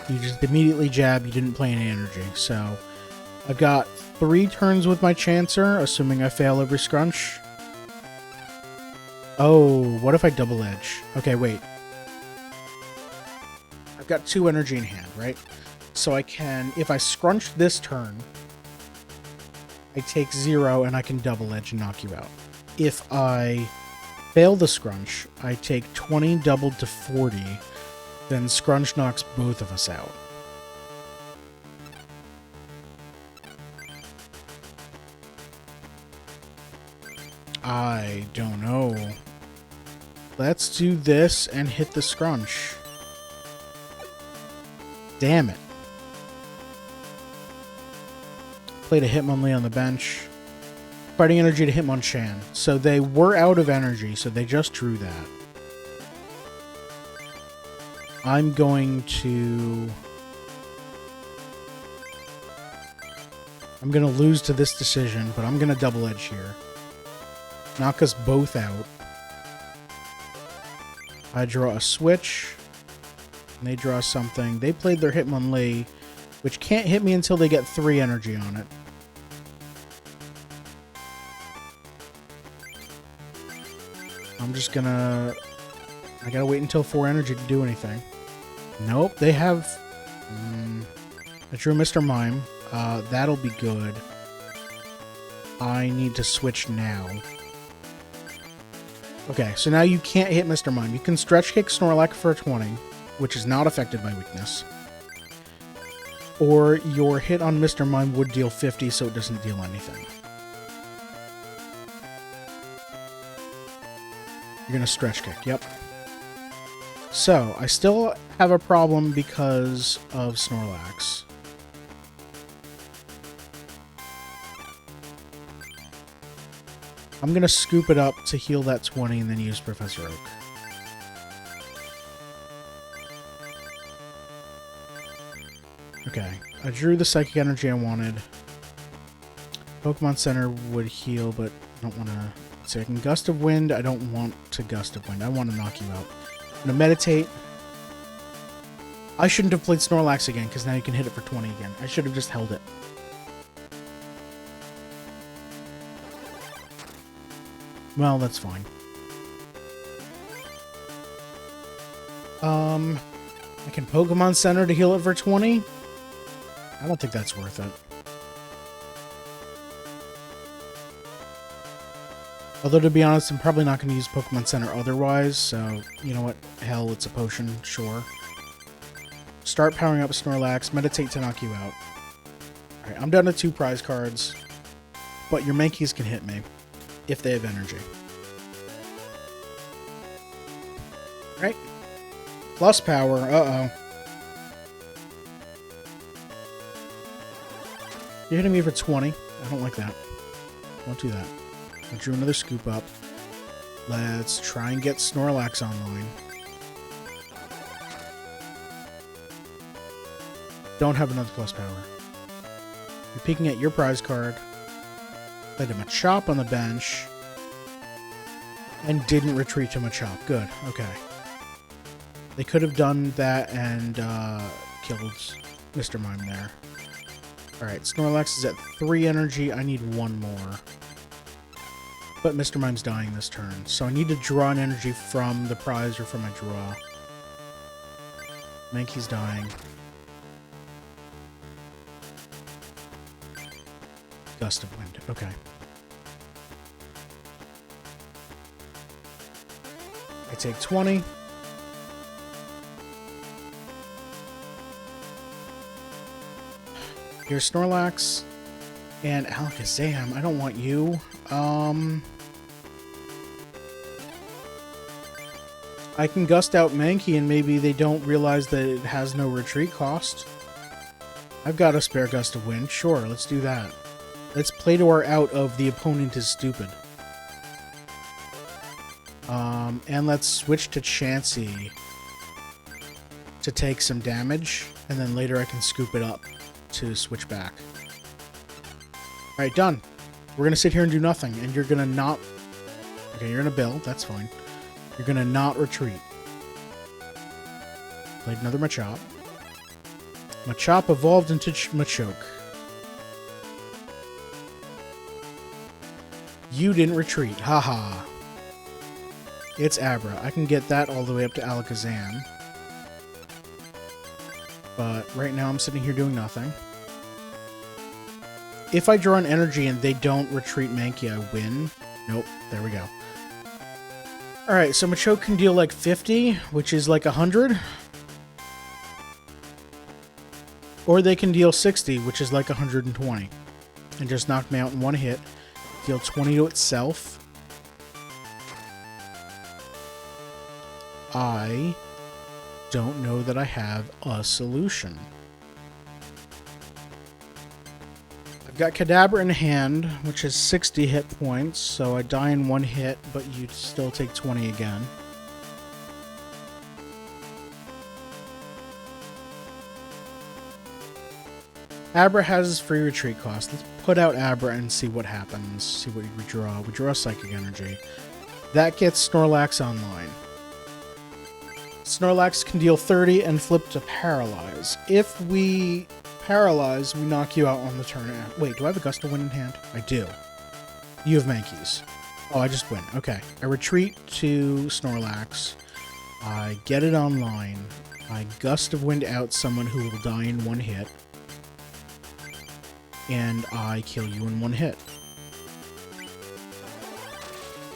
You just immediately jab, you didn't play any energy, so I've got 3 turns with my Chancer, assuming I fail every scrunch. Oh, what if I double edge? Okay, wait. I've got 2 energy in hand, right? So I can, if I scrunch this turn, I take 0 and I can double edge and knock you out. If I fail the scrunch, I take 20 doubled to 40, then scrunch knocks both of us out. I don't know. Let's do this and hit the scrunch. Damn it. Played a Hitmonlee on the bench. Fighting energy to Hitmonchan. So they were out of energy, so they just drew that. I'm going to lose to this decision, but I'm going to double edge here. Knock us both out. I draw a switch, and they draw something. They played their Hitmonlee, which can't hit me until they get 3 energy on it. I'm just gonna... I gotta wait until 4 energy to do anything. Nope, they have... I drew Mr. Mime. That'll be good. I need to switch now. Okay, so now you can't hit Mr. Mime. You can stretch kick Snorlax for a 20, which is not affected by weakness. Or your hit on Mr. Mime would deal 50, so it doesn't deal anything. You're gonna stretch kick, yep. So, I still have a problem because of Snorlax. I'm going to scoop it up to heal that 20 and then use Professor Oak. Okay, I drew the Psychic Energy I wanted. Pokemon Center would heal, but I don't want to... So I can Gust of Wind. I don't want to Gust of Wind. I want to knock you out. I'm going to Meditate. I shouldn't have played Snorlax again, because now you can hit it for 20 again. I should have just held it. Well, that's fine. I can Pokemon Center to heal it for 20? I don't think that's worth it. Although, to be honest, I'm probably not going to use Pokemon Center otherwise, so, you know what? Hell, it's a potion, sure. Start powering up Snorlax, Meditate to knock you out. Alright, I'm down to 2 prize cards, but your Mankeys can hit me, if they have energy. Alright. Plus power, uh-oh. You're hitting me for 20. I don't like that. Don't do that. I drew another scoop up. Let's try and get Snorlax online. Don't have another plus power. You're peeking at your prize card. Played a Machop on the bench. And didn't retreat to Machop. Good. Okay. They could have done that and killed Mr. Mime there. Alright, Snorlax is at 3 energy. I need 1 more. But Mr. Mime's dying this turn. So I need to draw an energy from the prize or from my draw. Mankey's dying. Gust of Wind. Okay. I take 20. Here's Snorlax. And Alakazam, I don't want you. I can gust out Mankey and maybe they don't realize that it has no retreat cost. I've got a spare Gust of Wind. Sure, let's do that. Let's play to our out of the opponent is stupid. And let's switch to Chansey to take some damage, and then later I can scoop it up to switch back. Alright, done. We're gonna sit here and do nothing, and you're gonna not... Okay, you're gonna build, that's fine. You're gonna not retreat. Played another Machop. Machop evolved into Machoke. You didn't retreat, haha. It's Abra. I can get that all the way up to Alakazam. But right now I'm sitting here doing nothing. If I draw an energy and they don't retreat Mankey, I win. Nope, there we go. Alright, so Machoke can deal like 50, which is like 100. Or they can deal 60, which is like 120. And just knock me out in one hit. Deal 20 to itself. I don't know that I have a solution. I've got Kadabra in hand, which is 60 hit points, so I die in one hit, but you still take 20 again. Abra has his free retreat cost. Let's put out Abra and see what happens. See what we draw. We draw Psychic Energy. That gets Snorlax online. Snorlax can deal 30 and flip to Paralyze. If we Paralyze, we knock you out on the turn. Wait, do I have a Gust of Wind in hand? I do. You have Mankeys. Oh, I just win. Okay. I retreat to Snorlax. I get it online. I Gust of Wind out someone who will die in one hit. And I kill you in one hit.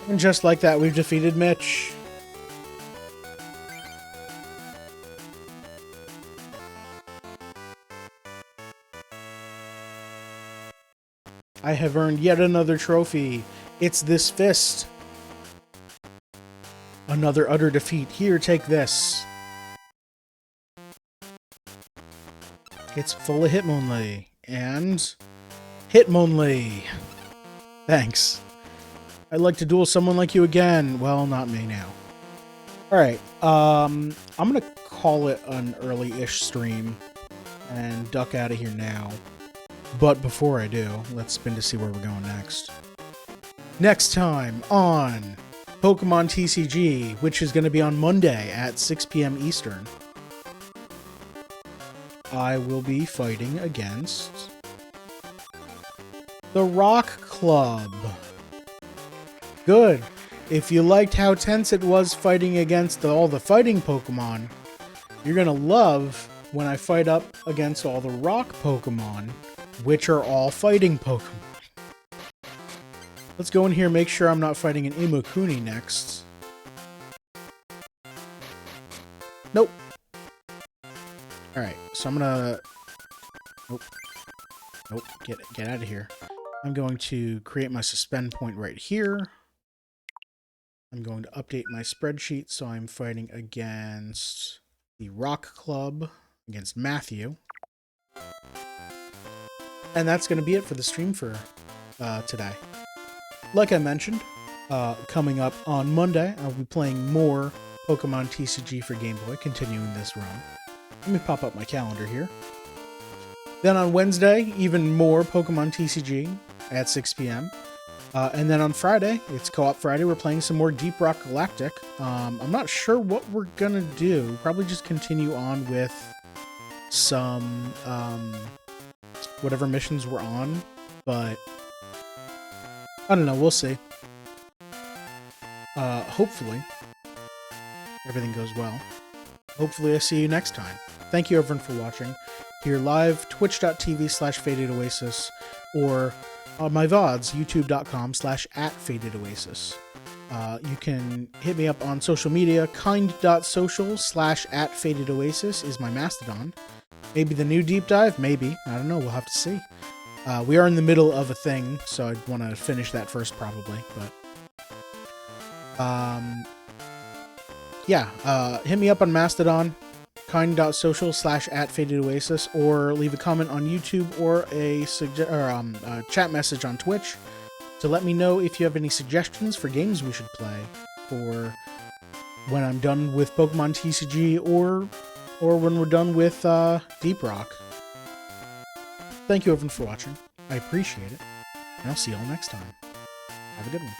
And just like that, we've defeated Mitch. I have earned yet another trophy. It's this fist. Another utter defeat. Here, take this. It's full of Hitmonlee. And Hitmonlee. Thanks. I'd like to duel someone like you again. Well, not me now. Alright, I'm gonna call it an early-ish stream and duck out of here now. But before I do, let's spin to see where we're going next. Next time on Pokemon TCG, which is going to be on Monday at 6 p.m. Eastern, I will be fighting against the Rock Club. Good. If you liked how tense it was fighting against all the fighting Pokemon, you're going to love when I fight up against all the Rock Pokemon, which are all fighting Pokemon. Let's go in here and make sure I'm not fighting an Imakuni next. Nope. Alright, so I'm gonna... Nope. Nope, get out of here. I'm going to create my suspend point right here. I'm going to update my spreadsheet, so I'm fighting against the Rock Club, against Matthew. And that's going to be it for the stream for today. Like I mentioned, coming up on Monday, I'll be playing more Pokemon TCG for Game Boy, continuing this run. Let me pop up my calendar here. Then on Wednesday, even more Pokemon TCG at 6 p.m. And then on Friday, it's Co-op Friday, we're playing some more Deep Rock Galactic. I'm not sure what we're going to do. Probably just continue on with some... whatever missions we're on, but I don't know, we'll see. Hopefully everything goes well. Hopefully I see you next time. Thank you everyone for watching. Here live, twitch.tv/FadedOasis, or on my VODs, youtube.com/@FadedOasis. You can hit me up on social media. kind.social/@FatedOasis is my Mastodon. Maybe the new deep dive? Maybe. I don't know. We'll have to see. We are in the middle of a thing, so I'd want to finish that first probably. But hit me up on Mastodon, kind.social/@FatedOasis, or leave a comment on YouTube or a chat message on Twitch to let me know if you have any suggestions for games we should play for when I'm done with Pokemon TCG or when we're done with Deep Rock. Thank you everyone for watching. I appreciate it, and I'll see you all next time. Have a good one.